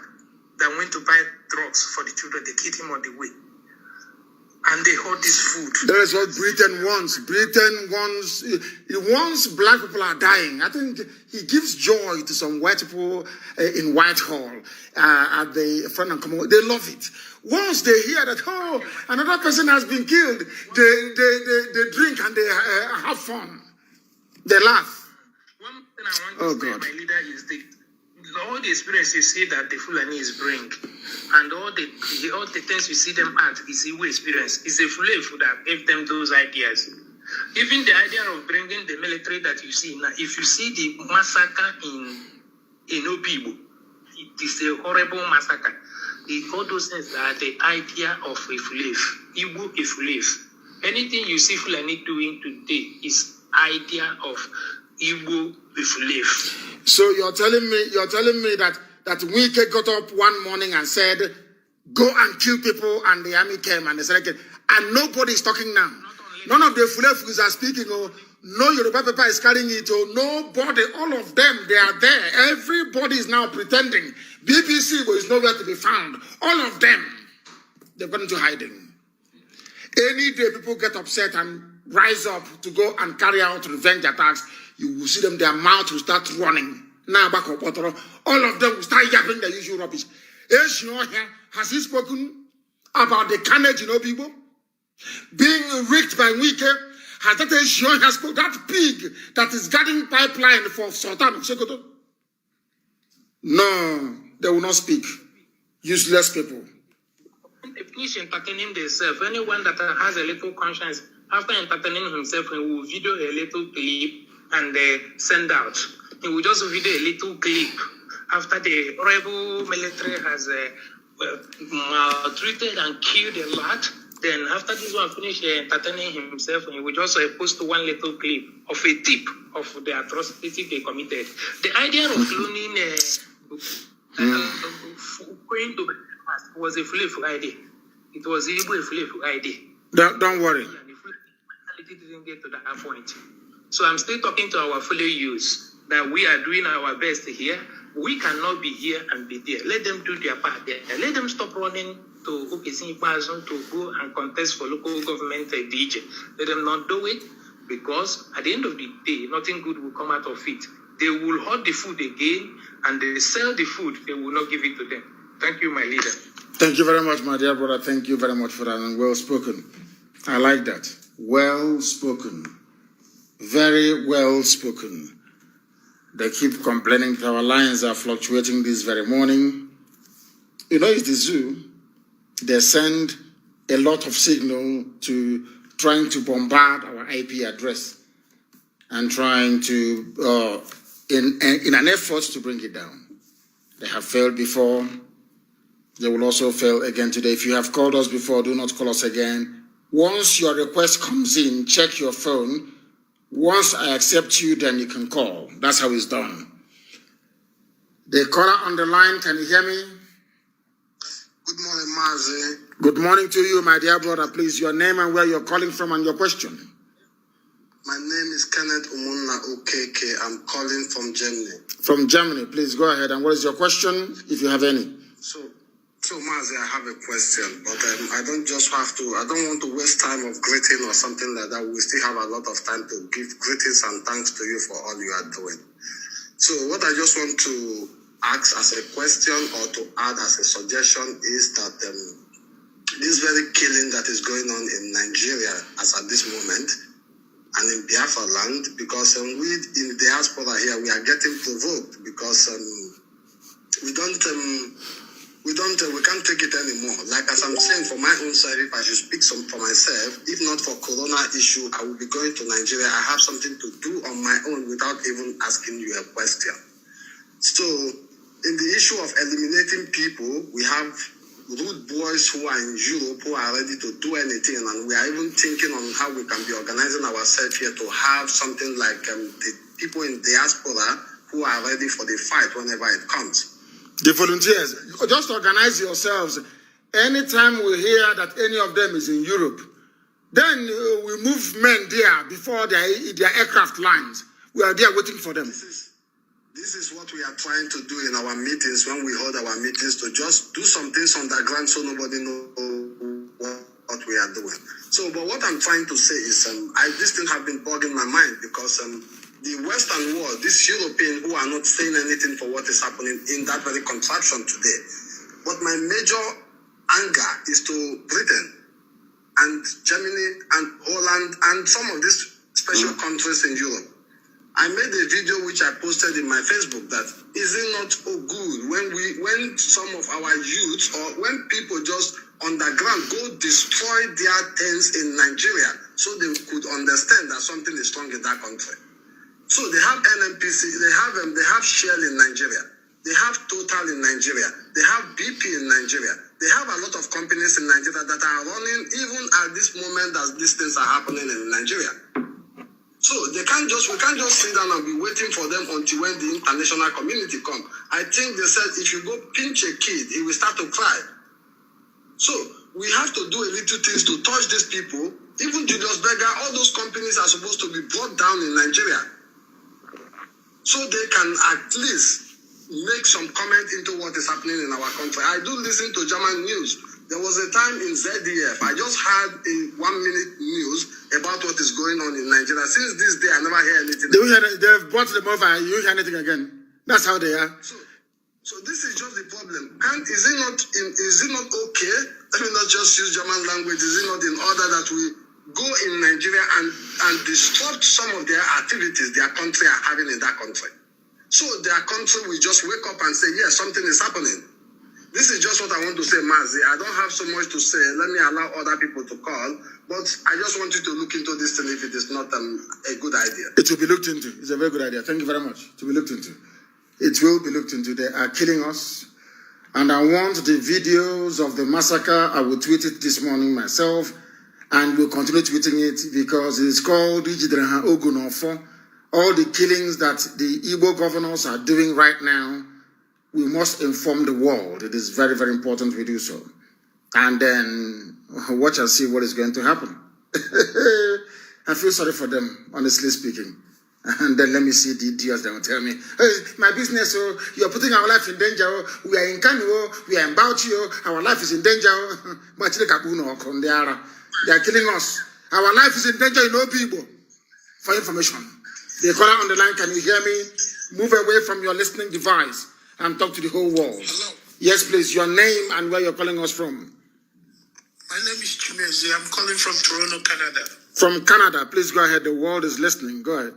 Speaker 7: that went to buy drugs for the children. They killed him on the way. And they hold this food.
Speaker 1: That is what Britain wants. Britain wants, he wants black people are dying. I think he gives joy to some white people in Whitehall at the front and come. They love it. Once they hear that, oh, another person has been killed, they drink and they have fun. They laugh.
Speaker 7: One thing I want to say, my leader, is all the experience you see that the Fulanis bring, and all the things you see them at is Igbo experience. It's a Fulani that gave them those ideas. Even the idea of bringing the military that you see now, if you see the massacre in Obibo, it is a horrible massacre. All those things are the idea of a Fulani, Igbo a Fulani. Anything you see Fulani doing today is idea of Igbo a Fulani.
Speaker 1: So you're telling me that Wike got up one morning and said, go and kill people, and the army came and they said, and nobody is talking now. None of the Fulefus are speaking. Oh, no Yoruba paper is carrying it. Oh, nobody, all of them, they are there. Everybody is now pretending. BBC is nowhere to be found. All of them, they've gone into hiding. Any day people get upset and rise up to go and carry out revenge attacks, you will see them, their mouth will start running. Now back up, all of them will start yapping the usual rubbish. Has he spoken about the carnage in Obibo? Being rigged by Wike? Has that spoken? That pig that is guarding pipeline for Sultan of Sokoto? No, they will not speak. Useless people.
Speaker 7: They finish entertaining themselves. Anyone that has a little conscience, after entertaining himself, he will video a little clip and send out. He will just video a little clip after the rebel military has maltreated and killed a lot. Then after this one finish entertaining himself, he will just post one little clip of a tip of the atrocity they committed. The idea of cloning going to was a Fulani idea. It was a Fulani idea.
Speaker 1: Don't worry.
Speaker 7: The didn't get to that point. So I'm still talking to our fellow youths that we are doing our best here. We cannot be here and be there. Let them do their part there. Let them stop running to OPC person to go and contest for local government DJ. Let them not do it, because at the end of the day, nothing good will come out of it. They will hoard the food again, and they sell the food. They will not give it to them. Thank you, my leader.
Speaker 1: Thank you very much, my dear brother. Thank you very much for that, and well spoken. I like that. Well spoken. Very well spoken. They keep complaining that our lines are fluctuating this very morning. You know, it's the zoo. They send a lot of signal to trying to bombard our IP address and trying to, in an effort to bring it down. They have failed before. They will also fail again today. If you have called us before, do not call us again. Once your request comes in, check your phone. Once I accept you, then you can call. That's how it's done. The caller on the line, can you hear me?
Speaker 4: Good morning, Mazi.
Speaker 1: Good morning to you, my dear brother. Please, your name and where you're calling from and your question.
Speaker 4: My name is Kenneth Umunna Okeke. I'm calling from Germany.
Speaker 1: From Germany, please go ahead. And what is your question, if you have any?
Speaker 4: So Mazi, I have a question, but I don't want to waste time of greeting or something like that. We still have a lot of time to give greetings and thanks to you for all you are doing. So what I just want to ask as a question or to add as a suggestion is that this very killing that is going on in Nigeria as at this moment and in Biafra land, because we in diaspora here, we are getting provoked because we
Speaker 3: we can't take it anymore. Like as I'm saying, for my own side, if I should speak for myself, if not for Corona issue, I will be going to Nigeria. I have something to do on my own without even asking you a question. So, in the issue of eliminating people, we have rude boys who are in Europe who are ready to do anything, and we are even thinking on how we can be organizing ourselves here to have something like the people in diaspora who are ready for the fight whenever it comes.
Speaker 1: The volunteers, just organize yourselves. Anytime we hear that any of them is in Europe, then we move men there before their aircraft lands. We are there waiting for them.
Speaker 3: This is what we are trying to do in our meetings, when we hold our meetings, to just do some things on the ground so nobody knows what we are doing. So, but what I'm trying to say is, this thing have been bugging my mind because the Western world, these Europeans who are not saying anything for what is happening in that very contraption today. But my major anger is to Britain and Germany and Holland and some of these special countries in Europe. I made a video which I posted in my Facebook that is it not good when some of our youths or when people just on the ground go destroy their things in Nigeria so they could understand that something is wrong in that country. So they have NNPC, they have Shell in Nigeria, they have Total in Nigeria, they have BP in Nigeria. They have a lot of companies in Nigeria that are running even at this moment as these things are happening in Nigeria. So we can't just sit down and be waiting for them until when the international community come. I think they said if you go pinch a kid, he will start to cry. So we have to do a little things to touch these people. Even Julius Berger, all those companies are supposed to be brought down in Nigeria, so they can at least make some comment into what is happening in our country. I do listen to German news. There was a time in ZDF, I just had a 1-minute news about what is going on in Nigeria. Since this day, I never hear anything.
Speaker 1: They've brought them over and you hear anything again. That's how they are.
Speaker 3: So this is just the problem. Is it not okay? Let me not just use German language. Is it not in order that we go in Nigeria and disrupt some of their activities their country are having in that country? So their country will just wake up and say, yes, something is happening. This is just what I want to say, Mazi. I don't have so much to say. Let me allow other people to call. But I just want you to look into this thing if it is not a good idea.
Speaker 1: It will be looked into. It's a very good idea. Thank you very much. It will be looked into. It will be looked into. They are killing us. And I want the videos of the massacre. I will tweet it this morning myself. And we'll continue tweeting it because it's called Ijidreha Ogunofo. All the killings that the Igbo governors are doing right now, we must inform the world. It is very, very important we do so. And then watch and see what is going to happen. I feel sorry for them, honestly speaking. And then let me see the idiots that will tell me, hey, my business, oh, you're putting our life in danger. Oh. We are in Kanu, we are in Bauchi, our life is in danger. But they are killing us. Our life is in danger in Obibo. For information. The caller on the line, can you hear me? Move away from your listening device and talk to the whole world.
Speaker 6: Hello.
Speaker 1: Yes, please. Your name and where you're calling us from.
Speaker 6: My name is Chimeze. I'm calling from Toronto, Canada.
Speaker 1: From Canada. Please go ahead. The world is listening. Go ahead.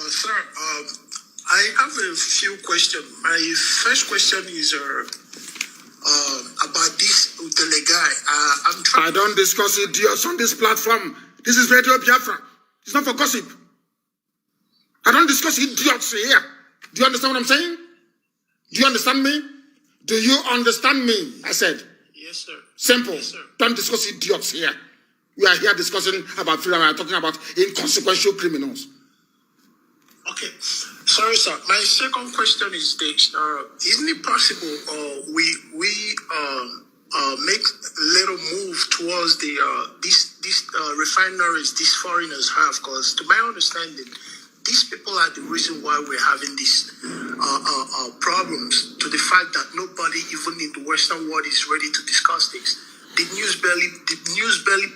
Speaker 6: Sir, I have a few questions. My first question is about this Utele guy.
Speaker 1: I don't discuss idiots on this platform. This is Radio Biafra. It's not for gossip. I don't discuss idiots here. Do you understand what I'm saying? Do you understand me? Do you understand me? I said.
Speaker 6: Yes, sir.
Speaker 1: Simple.
Speaker 6: Yes, sir.
Speaker 1: Don't discuss idiots here. We are here discussing about freedom. We are talking about inconsequential criminals.
Speaker 6: Okay. Sorry, sir. My second question is this. Isn't it possible we make a little move towards these refineries these foreigners have? Because to my understanding, these people are the reason why we're having these problems, to the fact that nobody, even in the Western world, is ready to discuss this. The news barely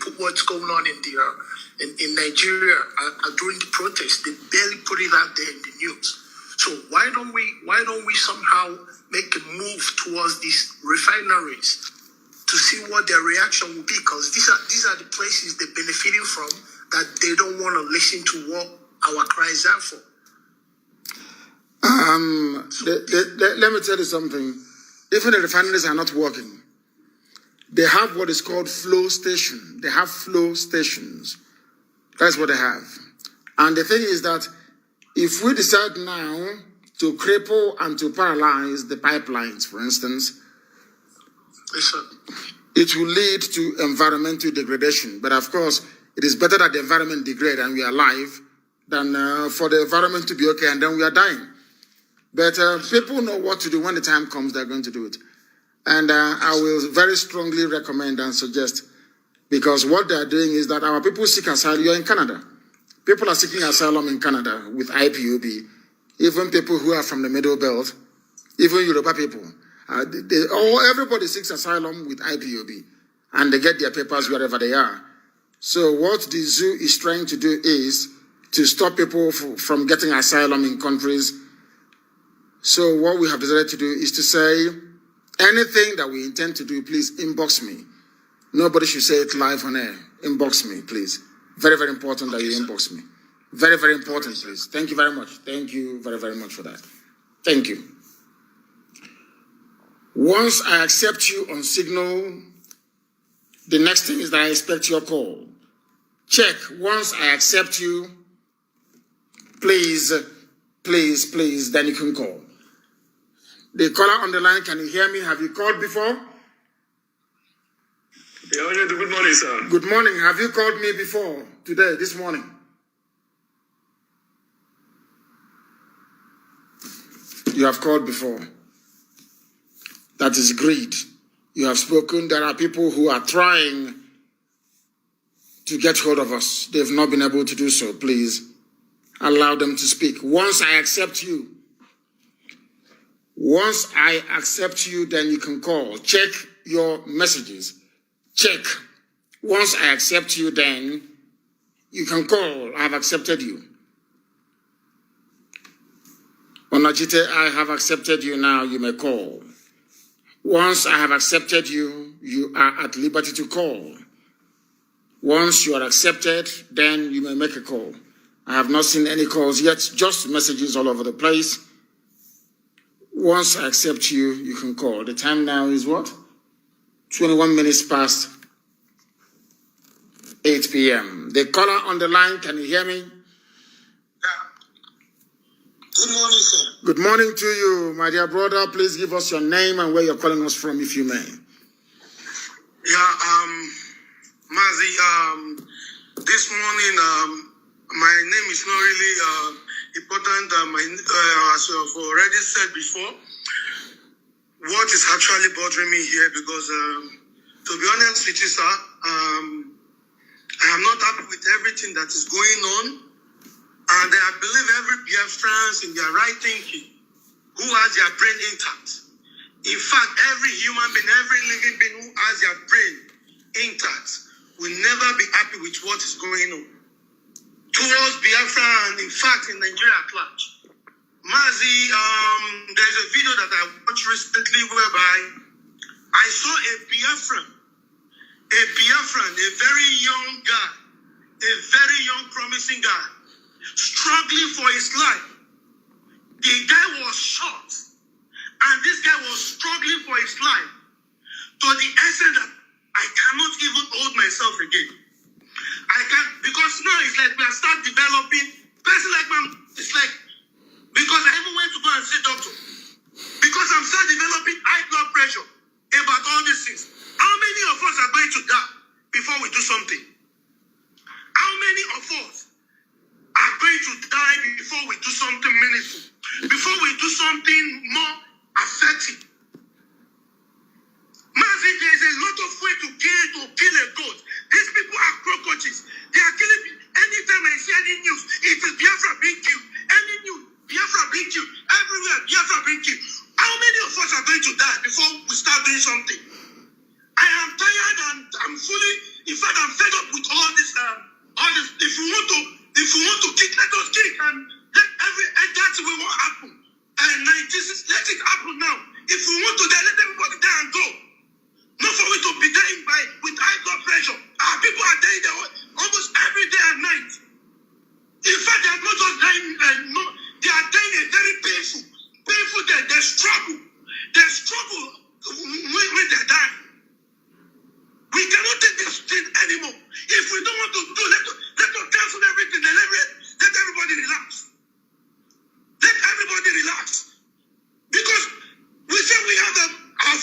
Speaker 6: put what's going on in Nigeria during the protest. They barely put it out there in the news. So why don't we somehow make a move towards these refineries to see what their reaction will be? Because these are the places they're benefiting from, that they don't want to listen to what our cries are for.
Speaker 1: Let me tell you something. Even the refineries are not working. They have what is called flow station. They have flow stations. That's what they have. And the thing is that if we decide now to cripple and to paralyze the pipelines, for instance, it will lead to environmental degradation. But of course, it is better that the environment degrade and we are alive than for the environment to be okay and then we are dying. But people know what to do when the time comes, they're going to do it. And I will very strongly recommend and suggest, because what they're doing is that our people seek asylum. You're in Canada. People are seeking asylum in Canada with IPOB. Even people who are from the Middle Belt, even Yoruba people. Everybody seeks asylum with IPOB. And they get their papers wherever they are. So what the zoo is trying to do is to stop people from getting asylum in countries. So what we have decided to do is to say, anything that we intend to do, please inbox me. Nobody should say it live on air. Inbox me, please. Very, very important that you inbox me. Very, very important, please. Thank you very much. Thank you very, very much for that. Thank you. Once I accept you on Signal, the next thing is that I expect your call. Check. Once I accept you, please, then you can call. The caller on the line, can you hear me? Have you called before?
Speaker 8: Yeah, good morning, sir.
Speaker 1: Good morning. Have you called me before today, this morning? You have called before. That is greed. You have spoken. There are people who are trying to get hold of us. They've not been able to do so. Please allow them to speak. Once I accept you, then you can call. Check your messages. Check. Once I accept you, then you can call. I have accepted you. Onajite, I have accepted you now. You may call. Once I have accepted you, you are at liberty to call. Once you are accepted, then you may make a call. I have not seen any calls yet, just messages all over the place. Once I accept you, you can call. The time now is what? 21 minutes past 8 p.m. The caller on the line, can you hear me?
Speaker 4: Yeah. Good morning, sir.
Speaker 1: Good morning to you, my dear brother. Please give us your name and where you're calling us from, if you may.
Speaker 4: Yeah, Mazi, this morning, my name is not really important. As I've already said before, what is actually bothering me here, because to be honest with you, sir, I am not happy with everything that is going on, and I believe every Biafrans in their right thinking who has their brain intact. In fact, every human being, every living being who has their brain intact will never be happy with what is going on towards Biafra and, in fact, in Nigeria at large. Mazi, there's a video that I watched recently whereby I saw a Biafran, a very young guy, a very young promising guy, struggling for his life. The guy was shot, and this guy was struggling for his life to the extent that I cannot even hold myself again. I can't, because now it's like we are start developing, person like man, it's like, because I even went to go and see doctor, because I'm start developing high blood pressure about all these things. How many of us are going to die before we do something? How many of us are going to die before we do something meaningful, before we do something more effective? Mazi, there's a lot of way to kill a goat. These people are cockroaches. They are killing me. Anytime I see any news, it is Biafra being killed. Any news, Biafra being killed. Everywhere, Biafra being killed. How many of us are going to die before we start doing something? I am tired and I'm fully, in fact, I'm fed up with all this. If we want to kick, let us kick, and that's what will happen. And let it happen now. If we want to die, let everybody die and go. Not for we to be dying with high blood pressure. Our people are dying there almost every day and night. In fact, they are not just dying, they are dying a very painful death. They struggle.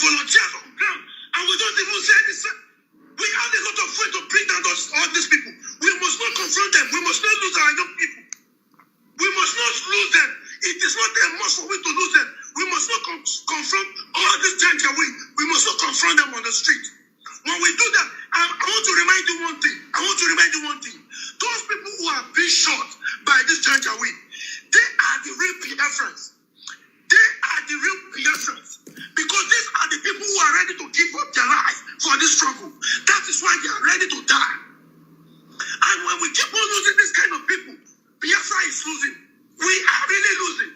Speaker 4: volunteers on ground, and we don't even say anything. We have a lot of way to bring down all these people. We must not confront them. We must not lose our young people. We must not lose them. It is not a must for we to lose them. We must not confront all these Janjaweed. We must not confront them on the street. When we do that, I want to remind you one thing. Those people who are being shot by this Janjaweed, they are the real Biafrans. Because these are the people who are ready to give up their life for this struggle. That is why they are ready to die. And when we keep on losing this kind of people, Biafra is losing. We are really losing.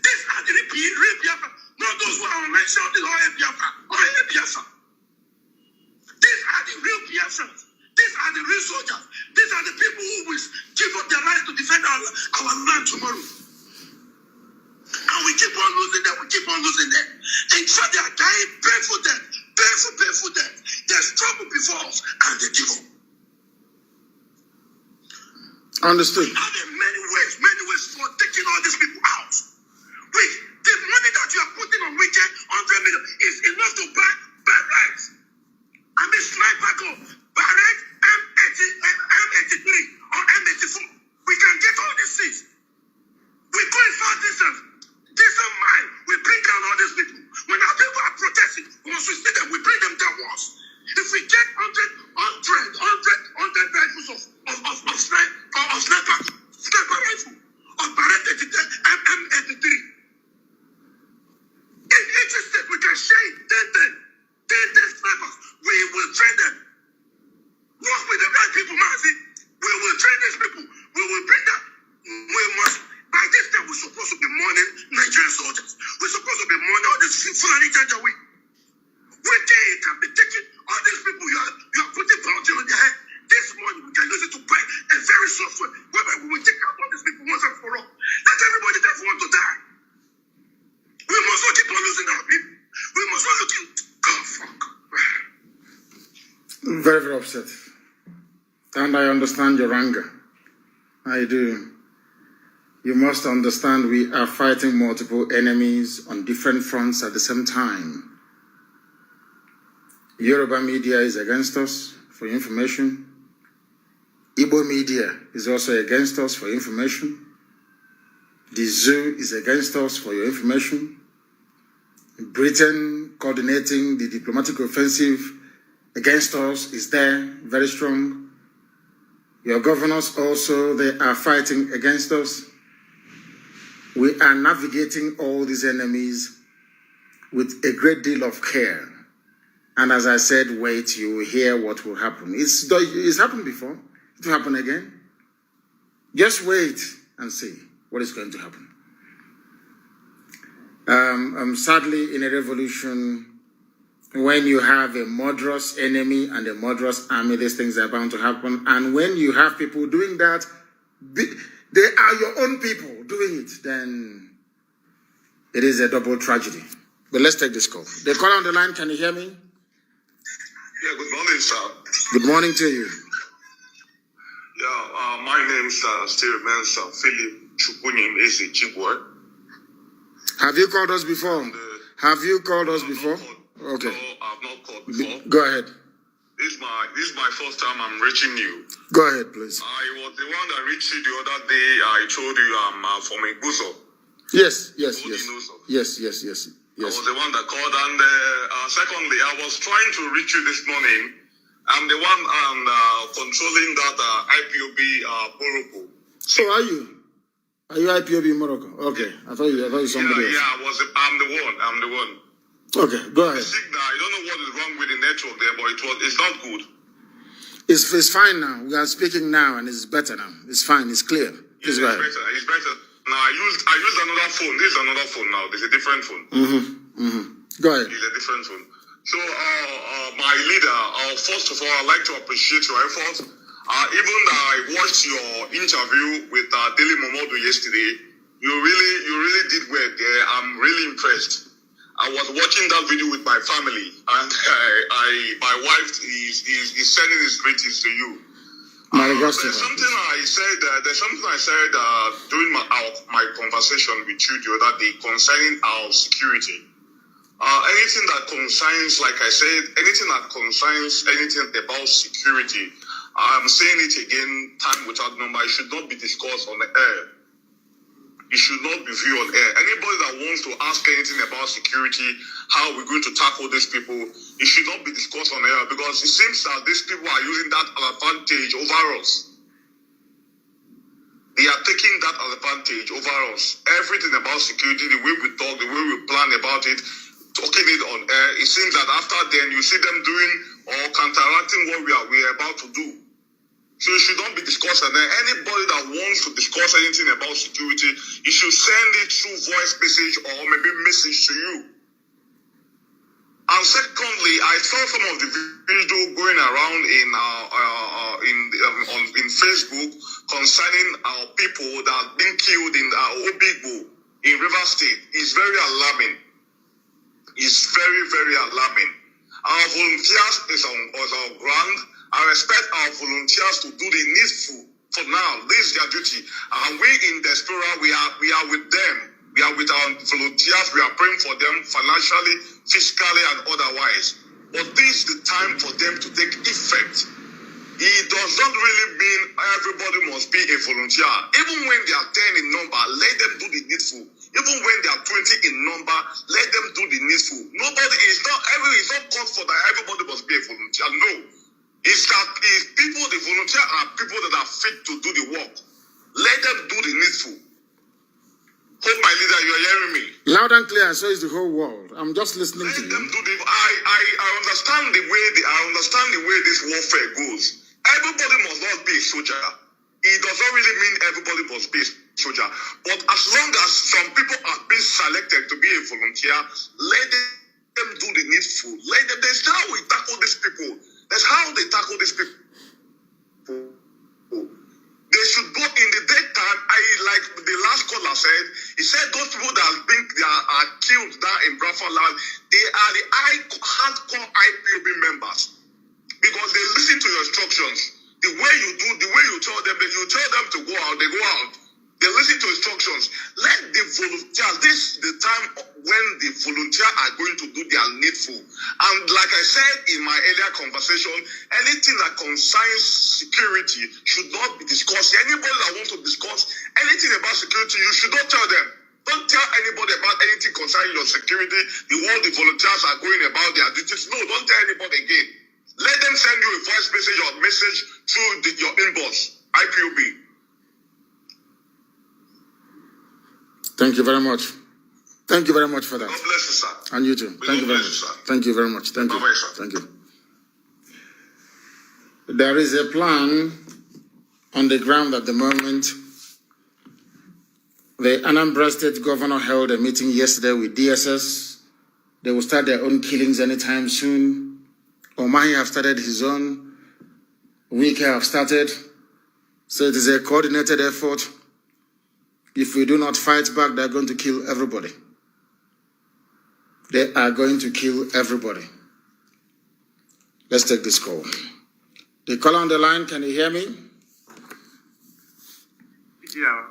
Speaker 4: These are the real Biafra, not those who are mentioned in oil Biafra. These are the real Biafrans. These are the real soldiers. These are the people who will give up their lives to defend our land tomorrow. And we keep on losing them. In fact, they are dying painful death. There's trouble before us, and they give up.
Speaker 1: Understood.
Speaker 4: We have many ways for taking all these people out. The money that you are putting on weekend, 100 million, is enough to buy barracks. I mean, sniper gun, barracks, M83 or M84. We can get all these things. We go in far distance. Decent mind, we bring down all these people. When our people are protesting, once we see them, we bring them down once. If we get 100 rifles of sniper rifle, of barrette M83, in each state we can share 10 snipers. We will train them. Work with the right people, Mazi. We will train these people. We will bring them. We must. By this time, we're supposed to be mourning Nigerian soldiers. We're supposed to be mourning all these Fulani Janjaweed. We can be taking all these people you are putting bounty on their head. This money, we can use it to buy a very software whereby we will take out all these people once and for all. Let everybody that want to die. We must not keep on losing our people. We must not look in. God, fuck.
Speaker 1: Very, very upset. And I understand your anger. I do. You must understand we are fighting multiple enemies on different fronts at the same time. Yoruba media is against us for information. Igbo media is also against us for information. The zoo is against us for your information. Britain coordinating the diplomatic offensive against us is there, very strong. Your governors also, they are fighting against us. We are navigating all these enemies with a great deal of care. And as I said, wait, you will hear what will happen. It's happened before. It will happen again. Just wait and see what is going to happen. Sadly, in a revolution, when you have a murderous enemy and a murderous army, these things are bound to happen. And when you have people doing that, they are your own people doing it, then it is a double tragedy. But let's take this call. The caller on the line, can you hear me?
Speaker 8: Yeah, good morning, sir.
Speaker 1: Good morning to you.
Speaker 8: Yeah, my name is still remains Philip Chukunim Eze Chibwe.
Speaker 1: Have you called us before? Have you called us before? Okay.
Speaker 8: No, I've not called before.
Speaker 1: Go ahead.
Speaker 8: This is my first time I'm reaching you.
Speaker 1: Go ahead, please.
Speaker 8: I was the one that reached you the other day. I told you I'm from Iguzo.
Speaker 1: Yes.
Speaker 8: Yes.
Speaker 1: I
Speaker 8: was the one that called, and secondly, I was trying to reach you this morning. I'm the one controlling that IPOB Morocco.
Speaker 1: So are you? Are you IPOB Morocco? Okay, I thought you somebody else.
Speaker 8: Yeah, I'm the one.
Speaker 1: Okay, go ahead.
Speaker 8: The signal, I don't know what is wrong with the network there, but it's not good.
Speaker 1: It's fine now. We are speaking now, and it's better now. It's fine. It's clear. Please go ahead.
Speaker 8: It's better. Now I used another phone. This is another phone now. There's a different phone.
Speaker 1: Go ahead.
Speaker 8: It's a different phone. So, my leader, first of all, I'd like to appreciate your efforts. Even I watched your interview with Daily Momodu yesterday. You really did well there. I'm really impressed. I was watching that video with my family, and my wife is sending his greetings to you. There's something I said during my conversation with you the other day concerning our security. anything that concerns, like I said, anything that concerns anything about security, I'm saying it again, time without number, it should not be discussed on the air. It should not be viewed on air. Anybody that wants to ask anything about security, how we're going to tackle these people, it should not be discussed on air, because it seems that these people are using that advantage over us. They are taking that advantage over us. Everything about security, the way we talk, the way we plan about it, talking it on air, it seems that after then you see them doing or counteracting what we are about to do. So it should not be discussed. And then anybody that wants to discuss anything about security, you should send it through voice message or maybe message to you. And secondly, I saw some of the video going around in Facebook concerning our people that have been killed in Obigbo in Rivers State. It's very alarming. It's very, very alarming. Our volunteers is on ground. I respect our volunteers to do the needful. For now, this is their duty. And we in diaspora, we are with them. We are with our volunteers. We are praying for them financially, physically, and otherwise. But this is the time for them to take effect. It does not really mean everybody must be a volunteer. Even when they are 10 in number, let them do the needful. Even when they are 20 in number, let them do the needful. Nobody is not called for that everybody must be a volunteer. No. It's that people, the volunteer are people that are fit to do the work. Let them do the needful. Hope my leader, you are hearing me.
Speaker 1: Loud and clear, so is the whole world. I'm just listening to you.
Speaker 8: Let them do the. I understand the way this warfare goes. Everybody must not be a soldier. It does not really mean everybody must be a soldier. But as long as some people are being selected to be a volunteer, let them do the needful. Let them. That's how we tackle these people. That's how they tackle these people. They should go in the daytime. Like the last caller said, he said those people that are killed down in Bradford land, they are the hardcore IPOB members, because they listen to your instructions. The way you tell them to go out, they go out. They listen to instructions. Let the volunteers, this is the time when the volunteers are going to do their needful. And like I said in my earlier conversation, anything that concerns security should not be discussed. Anybody that wants to discuss anything about security, you should not tell them. Don't tell anybody about anything concerning your security, the way the volunteers are going about their duties. No, don't tell anybody again. Let them send you a voice message or message through your inbox, IPOB.
Speaker 1: Thank you very much. Thank you very much for that.
Speaker 8: God bless you, sir.
Speaker 1: And you too. Thank you very much. Thank you very much. Thank you.
Speaker 8: Bye-bye, sir.
Speaker 1: Thank you. There is a plan on the ground at the moment. The Anambra State governor held a meeting yesterday with DSS. They will start their own killings anytime soon. Omahi have started his own. Wike have started. So it is a coordinated effort. If we do not fight back, they're going to kill everybody. They are going to kill everybody. Let's take this call. The caller on the line, can you hear me?
Speaker 9: Yeah.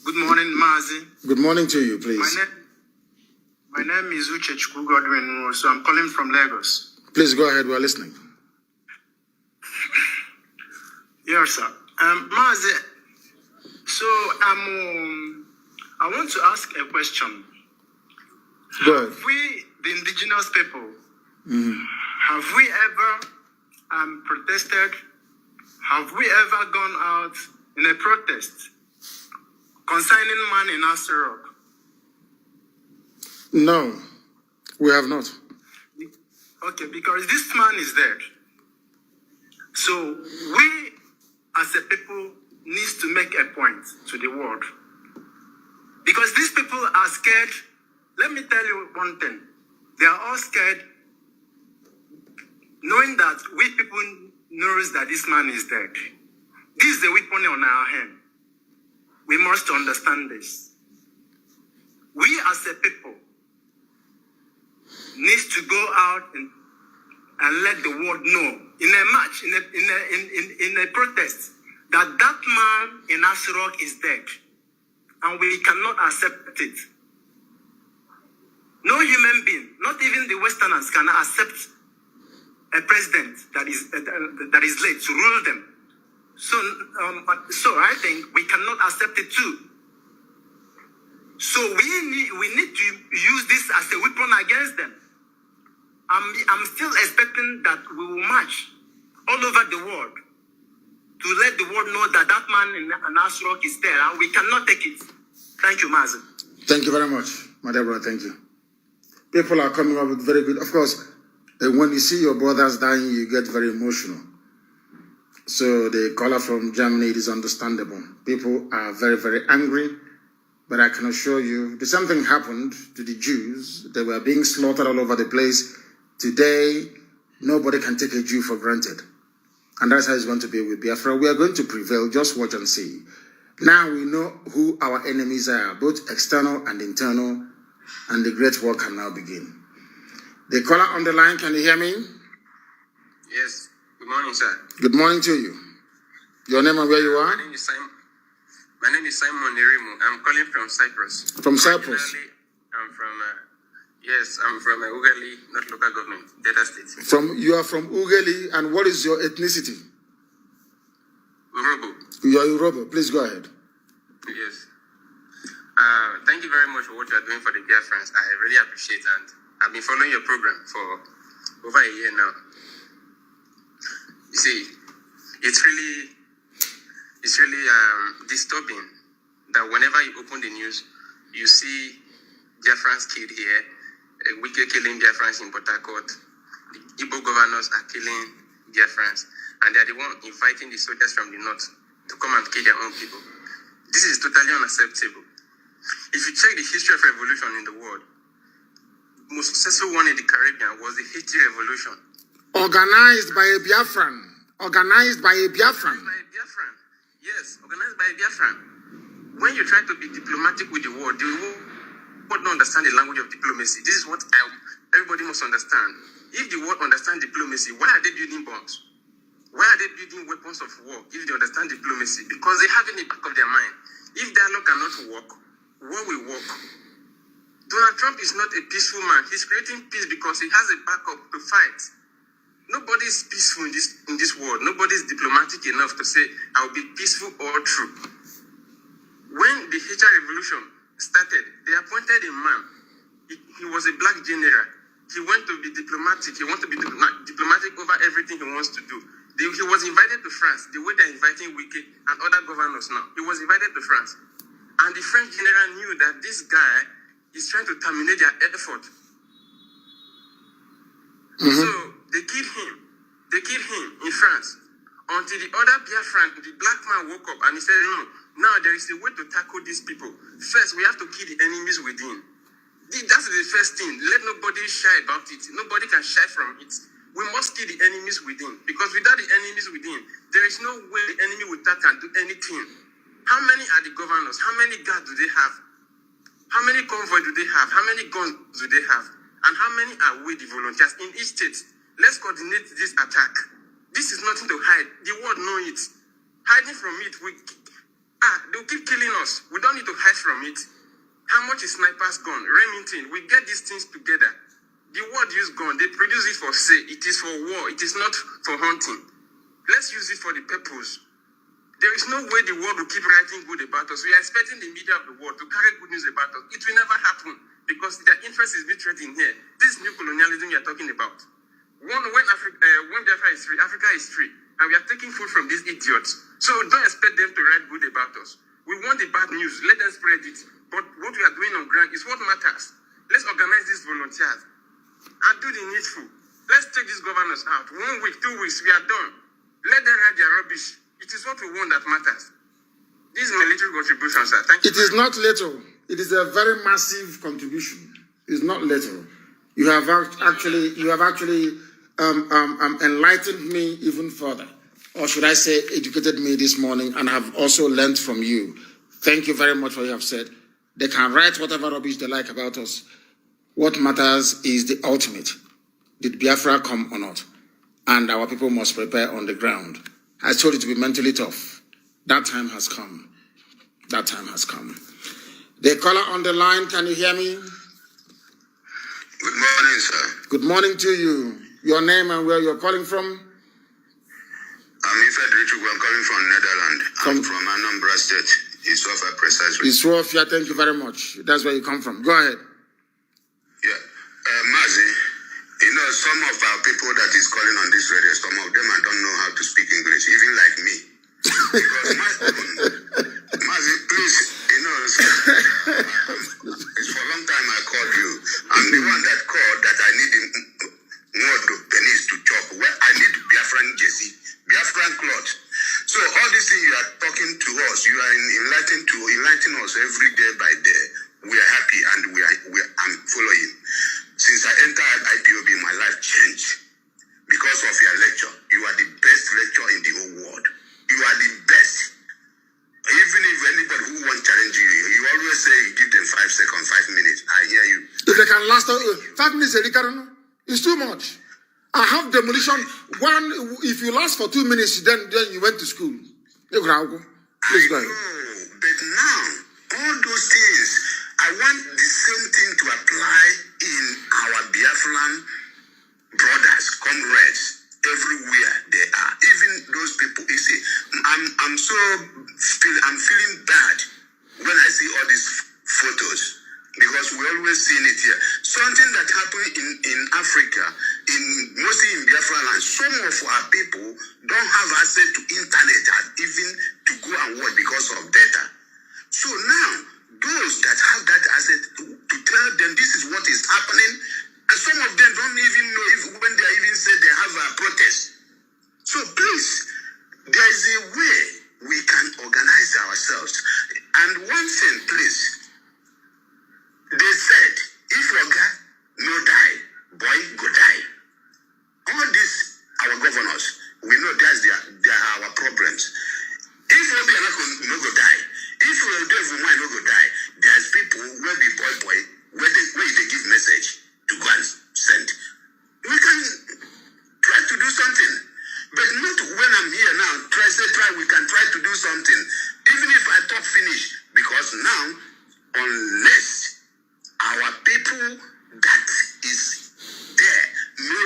Speaker 9: Good morning, Mazi.
Speaker 1: Good morning to you, please.
Speaker 9: My name is Uche Chukwu Godwin, so I'm calling from Lagos.
Speaker 1: Please go ahead, we're listening.
Speaker 9: Yes, sir. Mazi, so I want to ask a question.
Speaker 1: Go ahead.
Speaker 9: Have we, the indigenous people, have we ever protested? Have we ever gone out in a protest concerning man in Asarok?
Speaker 1: No, we have not.
Speaker 9: Okay, because this man is dead. So we, as a people, needs to make a point to the world. Because these people are scared. Let me tell you one thing. They are all scared, knowing that we people knows that this man is dead. This is the weapon on our hand. We must understand this. We as a people needs to go out and let the world know in a march, in a protest, that man in Asarok is dead, and we cannot accept it. No human being, not even the Westerners, can accept a president that is late to rule them. So I think we cannot accept it too. So we need to use this as a weapon against them. I'm still expecting that we will march all over the world to let the world know that that man in Nasrok is there, and we cannot take it. Thank you, Mazi.
Speaker 1: Thank you very much, my dear brother. Thank you. People are coming up with very good. Of course, when you see your brothers dying, you get very emotional. So the caller from Germany, it is understandable. People are very, very angry. But I can assure you, the same thing happened to the Jews. They were being slaughtered all over the place. Today, nobody can take a Jew for granted. And that's how it's going to be with Biafra. We are going to prevail. Just watch and see. Now we know who our enemies are, both external and internal, and the great war can now begin. The caller on the line, can you hear me?
Speaker 10: Yes. Good morning, sir.
Speaker 1: Good morning to you. Your name and where you are?
Speaker 10: My name is Simon Nerimo. I'm calling from Cyprus.
Speaker 1: From Cyprus?
Speaker 10: I'm from Ugali, not local government, Delta State.
Speaker 1: You are from Ugali, and what is your ethnicity?
Speaker 10: Urobo.
Speaker 1: You are Urobo. Please go ahead.
Speaker 10: Yes. Thank you very much for what you are doing for the Biafrans. I really appreciate, and I've been following your program for over a year now. You see, it's really disturbing that whenever you open the news, you see Biafrans killed here, Wike killing Biafrans in Port Harcourt, the Igbo governors are killing Biafrans, and they are the one inviting the soldiers from the north to come and kill their own people. This is totally unacceptable. If you check the history of revolution in the world, the most successful one in the Caribbean was the Haiti Revolution.
Speaker 1: Organized by a Biafran.
Speaker 10: Yes, organized by a Biafran. When you try to be diplomatic with the world don't understand the language of diplomacy. This is what everybody must understand. If the world understands diplomacy, why are they building bombs? Why are they building weapons of war if they understand diplomacy? Because they have it in the back of their mind. If dialogue cannot work, war will work. Donald Trump is not a peaceful man. He's creating peace because he has a backup to fight. Nobody is peaceful in this world. Nobody is diplomatic enough to say, I'll be peaceful or true. When the Haitian Revolution started, they appointed a man. He was a black general. He went to be diplomatic. He wanted to be diplomatic over everything he wants to do. He was invited to France, the way they're inviting Wike and other governors now. He was invited to France. And the French general knew that this guy is trying to terminate their effort. Mm-hmm. So they killed him. They killed him in France. Until the other Biafran, the black man woke up and he said, no, now there is a way to tackle these people. First, we have to kill the enemies within. That's the first thing. Let nobody shy about it. Nobody can shy from it. We must kill the enemies within. Because without the enemies within, there is no way the enemy without can do anything. How many are the governors? How many guards do they have? How many convoys do they have? How many guns do they have? And how many are we, the volunteers, in each state? Let's coordinate this attack. This is nothing to hide. The world knows it. Hiding from it, they'll keep killing us. We don't need to hide from it. How much is snipers gun? Remington, we get these things together. The world use gun. They produce it for sale. It is for war. It is not for hunting. Let's use it for the purpose. There is no way the world will keep writing good about us. We are expecting the media of the world to carry good news about us. It will never happen because their interest is being threatened here. This is new colonialism we are talking about. When Biafra is free, Africa is free. And we are taking food from these idiots. So don't expect them to write good about us. We want the bad news. Let them spread it. But what we are doing on ground is what matters. Let's organize these volunteers and do the needful. Let's take these governors out. 1 week, 2 weeks, we are done. Let them write their rubbish. It is what we want that matters. This is my little contribution, sir. Thank you.
Speaker 1: It is not little. It is a very massive contribution. It's not little. You have actually enlightened me even further, or should I say educated me this morning, and have also learned from you. Thank you very much for what you have said. They can write whatever rubbish they like about us. What matters is the ultimate. Did Biafra come or not? And our people must prepare on the ground. I told you to be mentally tough. That time has come. That time has come. The caller on the line, can you hear me?
Speaker 2: morning, sir.
Speaker 1: Good morning to you. Your name and where you're calling from?
Speaker 2: I'm Ifedrichu. I'm calling from Netherlands. I'm from Anambra State. Iswafia, precisely.
Speaker 1: Iswafia, thank you very much. That's where you come from. Go ahead.
Speaker 2: Yeah. Mazi, you know, some of our people that is calling on this radio, some of them I don't know how to speak English, even like me. Because Mazi, please, you know, it's for a long time I called you. I'm the one that called that I need more pennies to chop. Well, I need Biafran Jesse, Biafran cloth. So all these things you are talking to us, you are enlightening us every day by day. We are happy and I'm following. Since I entered IPOB, my life changed because of your lecture. You are the best lecturer in the whole world. You are the best. Even if anybody who wants to challenge you, you always say you give them 5 seconds, 5 minutes. I hear you.
Speaker 1: If they can last 5 minutes, it's too much. I have demolition. If you last for 2 minutes, then you went to school. Please go ahead.
Speaker 2: But now, all those things, I want the same thing to apply in our Biafran brothers, comrades, everywhere they are. Even those people, you see, I'm feeling bad when I see all these photos because we always seen it here. Something that happened in Africa, mostly in Biafra land, some of our people don't have access to internet and even to go and work because of data. So now, those that have that asset to tell them this is what is happening, and some of them don't even know when they even say they have a protest. So please, there is a way we can organize ourselves. And one thing, please, they said, if your guy no die, boy go die. All these, our governors, we know they are our problems. If Obianako no go die, if Odevu no go die, there's people where the boy, where they give message to go and send. We can try to do something. But not when I'm here now, we can try to do something. Even if I talk finish, because now, unless our people that is there know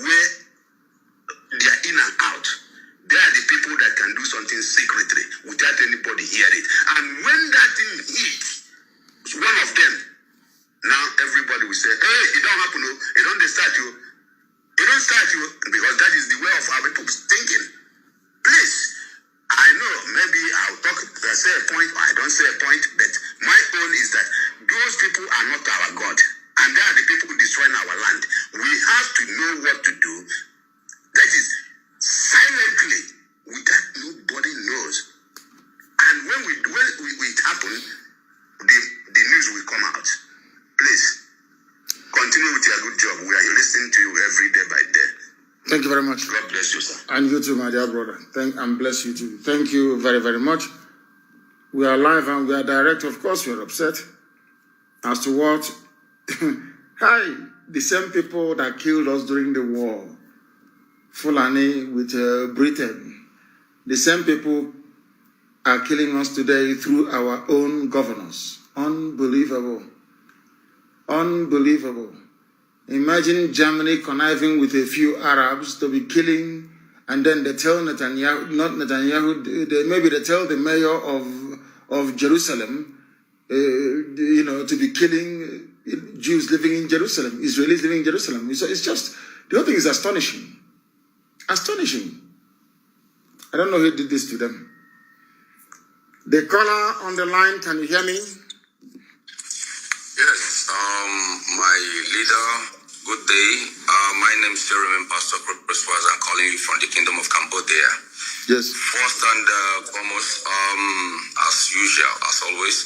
Speaker 2: where they are in and out, they are the people that can do something secretly without anybody hear it. And when that thing hits one of them, now everybody will say, hey, it don't happen, it don't start you. It don't start you, because that is the way of our people thinking. Please, I know maybe I'll talk, say a point, or I don't say a point, but my own is that those people are not our God. And they are the people destroying our land. We have to know what to do. That is silently, without nobody knows. And when it happens, the news will come out. Please, continue with your good job. We are listening to you every day by day.
Speaker 1: Thank you very much.
Speaker 2: God bless you, sir.
Speaker 1: And you too, my dear brother. And bless you too. Thank you very, very much. We are live and we are direct. Of course, we are upset as to what... the same people that killed us during the war, Fulani with Britain, the same people are killing us today through our own governors. Unbelievable. Unbelievable. Imagine Germany conniving with a few Arabs to be killing, and then they tell Netanyahu, not Netanyahu, maybe they tell the mayor of Jerusalem, to be killing Jews living in Jerusalem, Israelis living in Jerusalem. So it's just, the whole thing is astonishing. Astonishing. I don't know who did this to them. The caller on the line, can you hear me?
Speaker 11: Yes, my leader, good day. My name is Jeremy Pastor Prosperous. I'm calling you from the Kingdom of Cambodia.
Speaker 1: Yes.
Speaker 11: First and foremost, as usual, as always,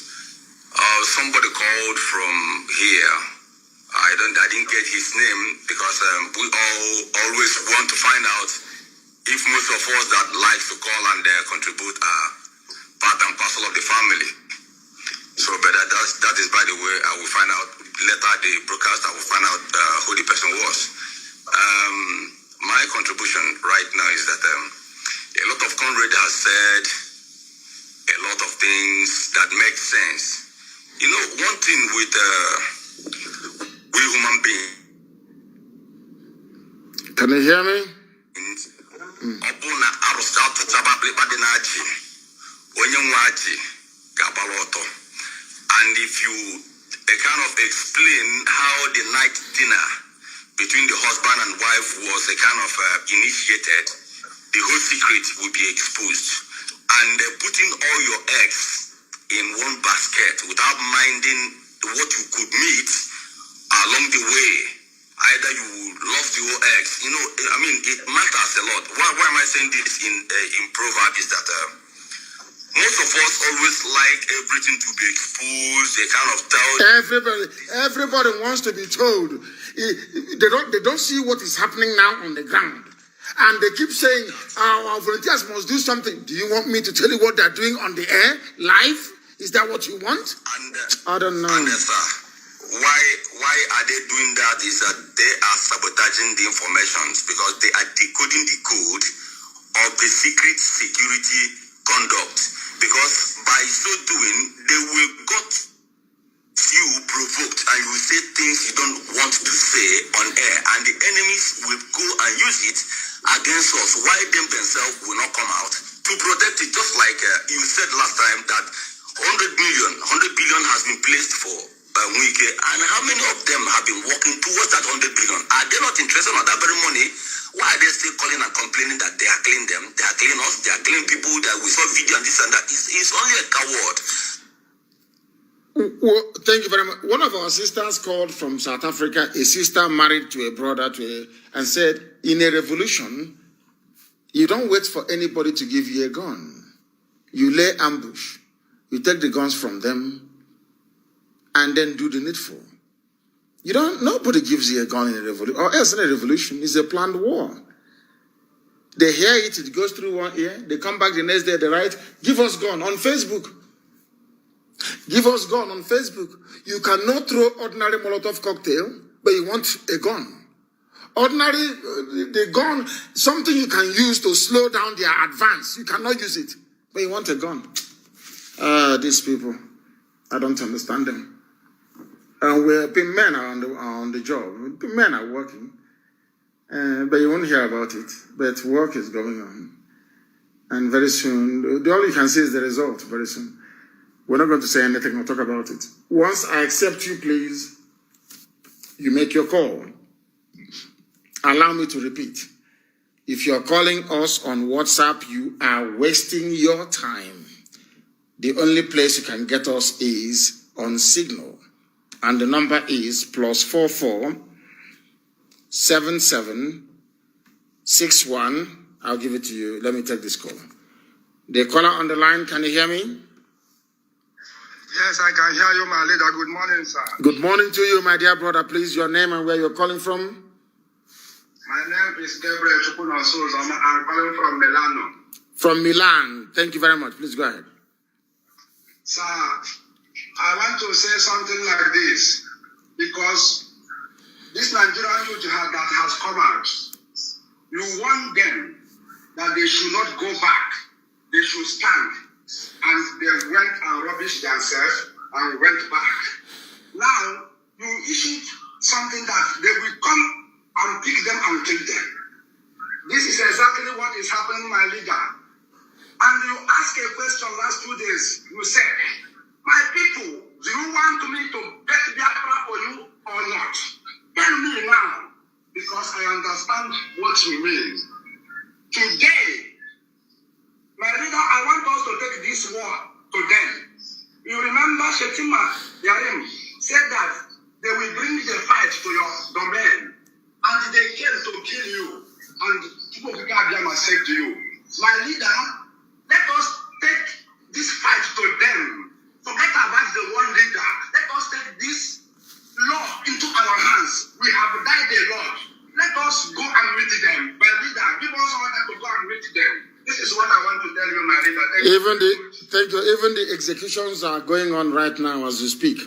Speaker 11: somebody called from here. I didn't get his name because we always want to find out if most of us that like to call and contribute are part and parcel of the family. So, but that is, by the way, I will find out later the broadcast. I will find out who the person was. My contribution right now is that a lot of comrades have said a lot of things that make sense. You know, one thing with we human being.
Speaker 1: Can you hear me?
Speaker 11: Obuna arusta to tababli badinaji. Onyenwaji gabaloto. And if you kind of explain how the night dinner between the husband and wife was a kind of initiated, the whole secret will be exposed. And putting all your eggs in one basket without minding what you could meet along the way. Either you lost your eggs, you know, I mean, it matters a lot. Why am I saying this in Proverbs is that most of us always like everything to be exposed, they kind of tell.
Speaker 1: Everybody wants to be told. They don't see what is happening now on the ground. And they keep saying, our volunteers must do something. Do you want me to tell you what they're doing on the air, live? Is that what you want?
Speaker 11: And,
Speaker 1: I don't know.
Speaker 11: And, why are they doing that is that they are sabotaging the information because they are decoding the code of the secret security conduct. Because by so doing, they will got you provoked and you will say things you don't want to say on air, and the enemies will go and use it against us. Why themselves will not come out to protect it? Just like you said last time that 100 billion has been placed for Wike, and how many of them have been working towards that 100 billion? Are they not interested in that very money? Why are they still calling and complaining that they are killing them? They are killing us, they are killing people, that we saw video and this and that. It's only a coward.
Speaker 1: Well, thank you very much. One of our sisters called from South Africa, a sister married to a brother, and said, in a revolution, you don't wait for anybody to give you a gun. You lay ambush. You take the guns from them and then do the needful. Nobody gives you a gun in a revolution, or else in a revolution, it's a planned war. They hear it, it goes through one ear, they come back the next day, they write, give us gun on Facebook. Give us gun on Facebook. You cannot throw ordinary Molotov cocktail, but you want a gun. Ordinary, the gun, something you can use to slow down their advance. You cannot use it, but you want a gun. These people, I don't understand them. And men are on the job. Men are working. But you won't hear about it. But work is going on. And very soon, all you can see is the result very soon. We're not going to say anything or talk about it. Once I accept you, please, you make your call. Allow me to repeat. If you're calling us on WhatsApp, you are wasting your time. The only place you can get us is on Signal. And the number is +44 77 61. I'll give it to you. Let me take this call. The caller on the line, can you hear me?
Speaker 12: Yes, I can hear you, my leader. Good morning, sir.
Speaker 1: Good morning to you, my dear brother. Please, your name and where you're calling from?
Speaker 12: My name is Gabriel Chukwunasozo. I'm calling from Milano.
Speaker 1: From Milan. Thank you very much. Please go ahead.
Speaker 12: Sir, I want to say something like this, because this Nigerian youth that has come out, you want them that they should not go back, they should stand, and they went and rubbished themselves and went back. Now, you issued something that they will come and pick them and kill them. This is exactly what is happening, my leader. And you asked a question last 2 days, you said, my people, do you want me to get Biafra for you or not? Tell me now, because I understand what you mean. Today, my leader, I want us to take this war to them. You remember Shetima Yarim said that they will bring the fight to your domain, and they came to kill you, and people must say to you, my leader, let us take this fight to them. Forget about the one leader. Let us take this law into our hands. We have died a lot. Let us go and meet them. My leader, give us order to go and meet them. This is what I want to tell you, my leader.
Speaker 1: Thank you. Even the executions are going on right now as we speak.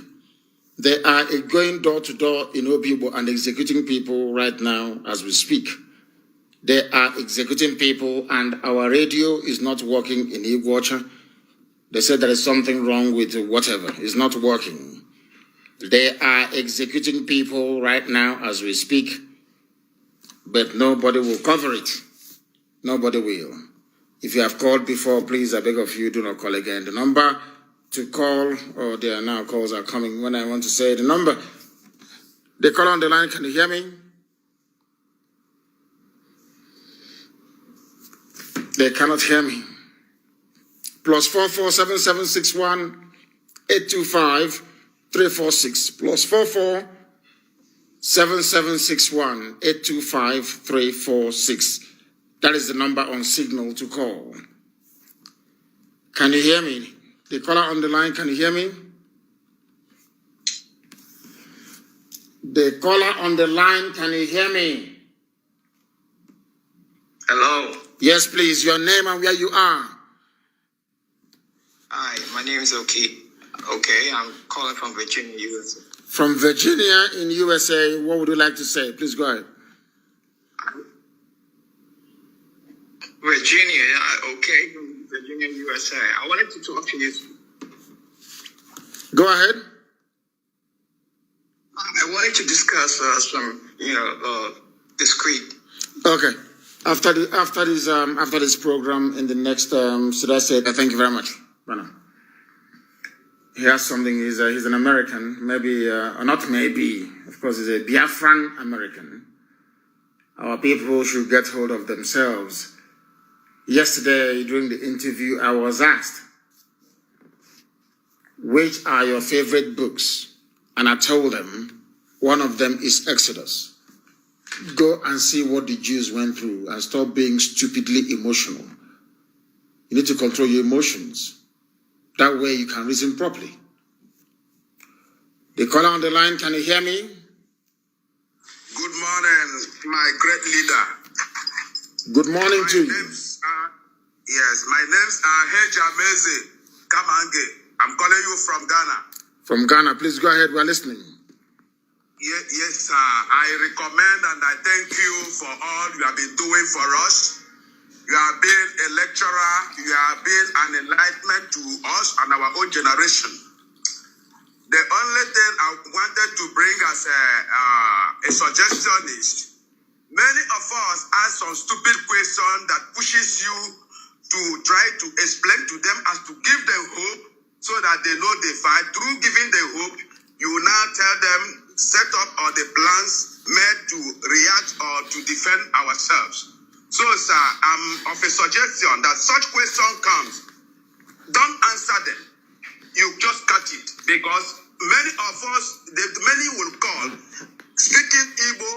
Speaker 1: They are going door to door in Obibo and executing people right now as we speak. They are executing people, and our radio is not working in Iguacha. They said there is something wrong with whatever. It's not working. They are executing people right now as we speak, but nobody will cover it. Nobody will. If you have called before, please, I beg of you, do not call again. The number to call, or there are now calls are coming when I want to say the number. The caller on the line, can you hear me? They cannot hear me. +44 7761 825 346. +44 7761 825 346. That is the number on signal to call. Can you hear me? The caller on the line, can you hear me? The caller on the line, can you hear me?
Speaker 5: Hello.
Speaker 1: Yes, please. Your name and where you are.
Speaker 5: Hi, my name is Okay, I'm calling from Virginia, USA.
Speaker 1: From Virginia in USA, what would you like to say? Please go ahead.
Speaker 5: Virginia, okay, Virginia, USA. I wanted to talk to you.
Speaker 1: Go ahead.
Speaker 5: I wanted to discuss some, discreet.
Speaker 1: Okay. After this program, in the next, should I say? Thank you very much. Bana. He has something. He's an American. Maybe, or not maybe. Of course, he's a Biafran American. Our people should get hold of themselves. Yesterday, during the interview, I was asked, which are your favorite books? And I told them, one of them is Exodus. Go and see what the Jews went through and stop being stupidly emotional. You need to control your emotions. That way you can reason properly. The caller on the line, can you hear me?
Speaker 12: Good morning, my great leader.
Speaker 1: Good morning to you.
Speaker 12: My name's Mazi Nnamdi. I'm calling you from Ghana.
Speaker 1: From Ghana, please go ahead. We're listening.
Speaker 12: Yes, sir. I recommend and I thank you for all you have been doing for us. You have been a lecturer. You have been an enlightenment to us and our own generation. The only thing I wanted to bring as a suggestion is, many of us ask some stupid question that pushes you to try to explain to them as to give them hope so that they know they fight. Through giving them hope, you will now tell them, set up all the plans made to react or to defend ourselves. So, sir, I'm of a suggestion that such question comes, don't answer them. You just cut it, because many of us, many will call, speaking Igbo,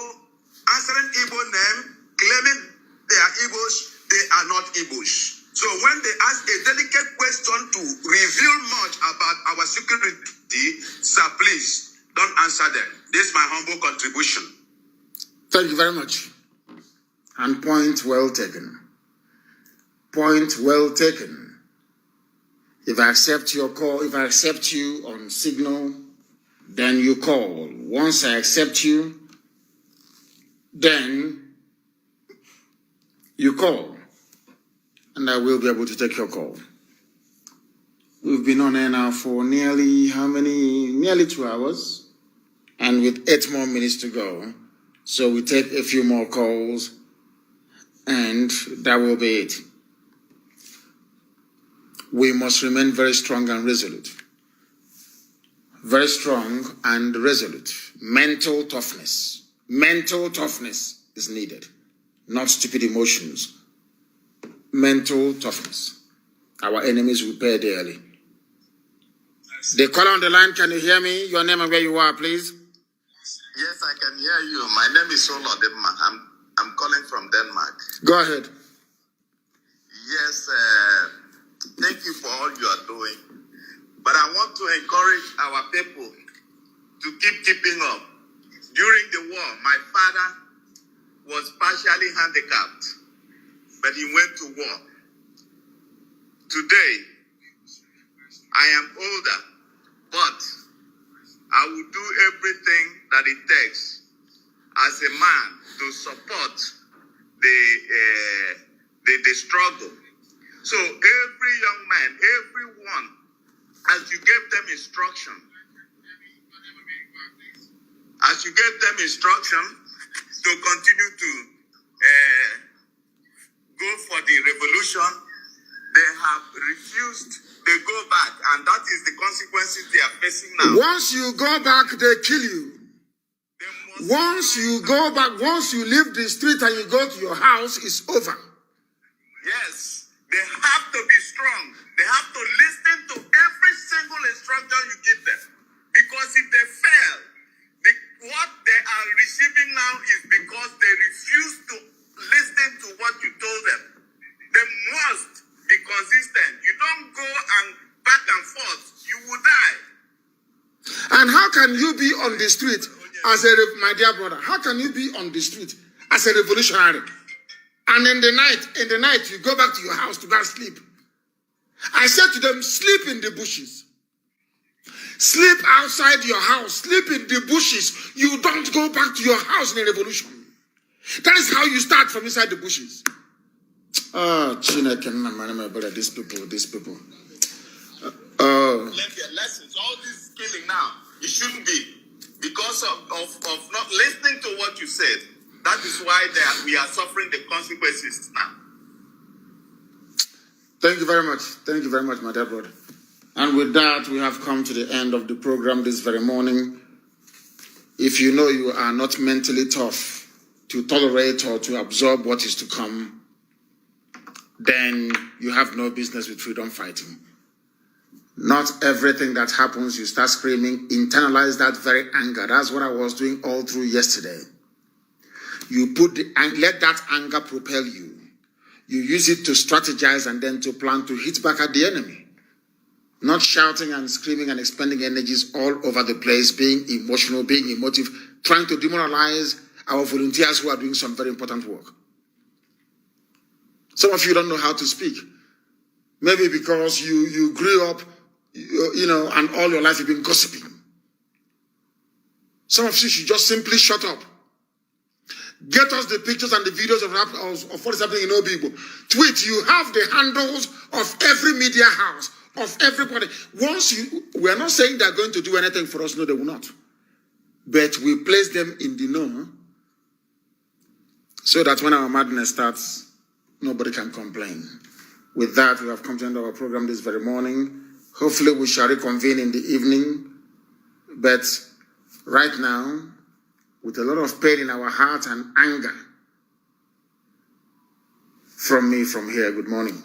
Speaker 12: answering Igbo name, claiming they are Igbos, they are not Igbos. So when they ask a delicate question to reveal much about our security, sir, please, don't answer them. This is my humble contribution.
Speaker 1: Thank you very much. And point well taken. Point well taken. If I accept your call, if I accept you on signal, then you call. Once I accept you, then you call. And I will be able to take your call. We've been on air now for nearly 2 hours. And with 8 more minutes to go. So we take a few more calls. And that will be it. We must remain very strong and resolute. Very strong and resolute. Mental toughness. Mental toughness is needed. Not stupid emotions. Mental toughness. Our enemies will pay dearly. The caller on the line, can you hear me? Your name and where you are, please.
Speaker 12: Yes, I can hear you. My name is Olodema. I'm calling from Denmark.
Speaker 1: Go ahead.
Speaker 12: Yes, thank you for all you are doing. But I want to encourage our people to keeping up. During the war, my father was partially handicapped, but he went to war. Today, I am older, but I will do everything that it takes as a man to support the struggle. So every young man, everyone, as you gave them instruction,
Speaker 2: you gave them instruction to continue to go for the revolution, they have refused. They go back, and that is the consequences they are facing now.
Speaker 1: Once you go back, they kill you. Once you go back, once you leave the street and you go to your house, it's over.
Speaker 2: Yes, they have to be strong. They have to listen to every single instruction you give them. Because if they fail, what they are receiving now is because they refuse to listen to what you told them. They must be consistent. You don't go and back and forth. You will die.
Speaker 1: And how can you be on the street as my dear brother, how can you be on the street as a revolutionary? And in the night, you go back to your house to go and sleep. I said to them, sleep in the bushes. Sleep outside your house. Sleep in the bushes. You don't go back to your house in a revolution. That is how you start, from inside the bushes. Oh, these people.
Speaker 2: Learn their lessons. All this killing now, it shouldn't be. Because of not listening to what you said. That is why we are suffering the consequences now.
Speaker 1: Thank you very much. Thank you very much, my dear brother. And with that, we have come to the end of the program this very morning. If you know you are not mentally tough to tolerate or to absorb what is to come, then you have no business with freedom fighting. Not everything that happens, you start screaming, internalize that very anger. That's what I was doing all through yesterday. You let that anger propel you. You use it to strategize and then to plan to hit back at the enemy. Not shouting and screaming and expending energies all over the place, being emotional, being emotive, trying to demoralize our volunteers who are doing some very important work. Some of you don't know how to speak. Maybe because you grew up, and all your life you've been gossiping. Some of you should just simply shut up. Get us the pictures and the videos of what is happening in Obibo. Tweet, you have the handles of every media house, of everybody. We are not saying they're going to do anything for us. No, they will not. But we place them in the know so that when our madness starts, nobody can complain. With that, we have come to the end of our program this very morning. Hopefully we shall reconvene in the evening. But right now, with a lot of pain in our heart and anger, from me from here, good morning.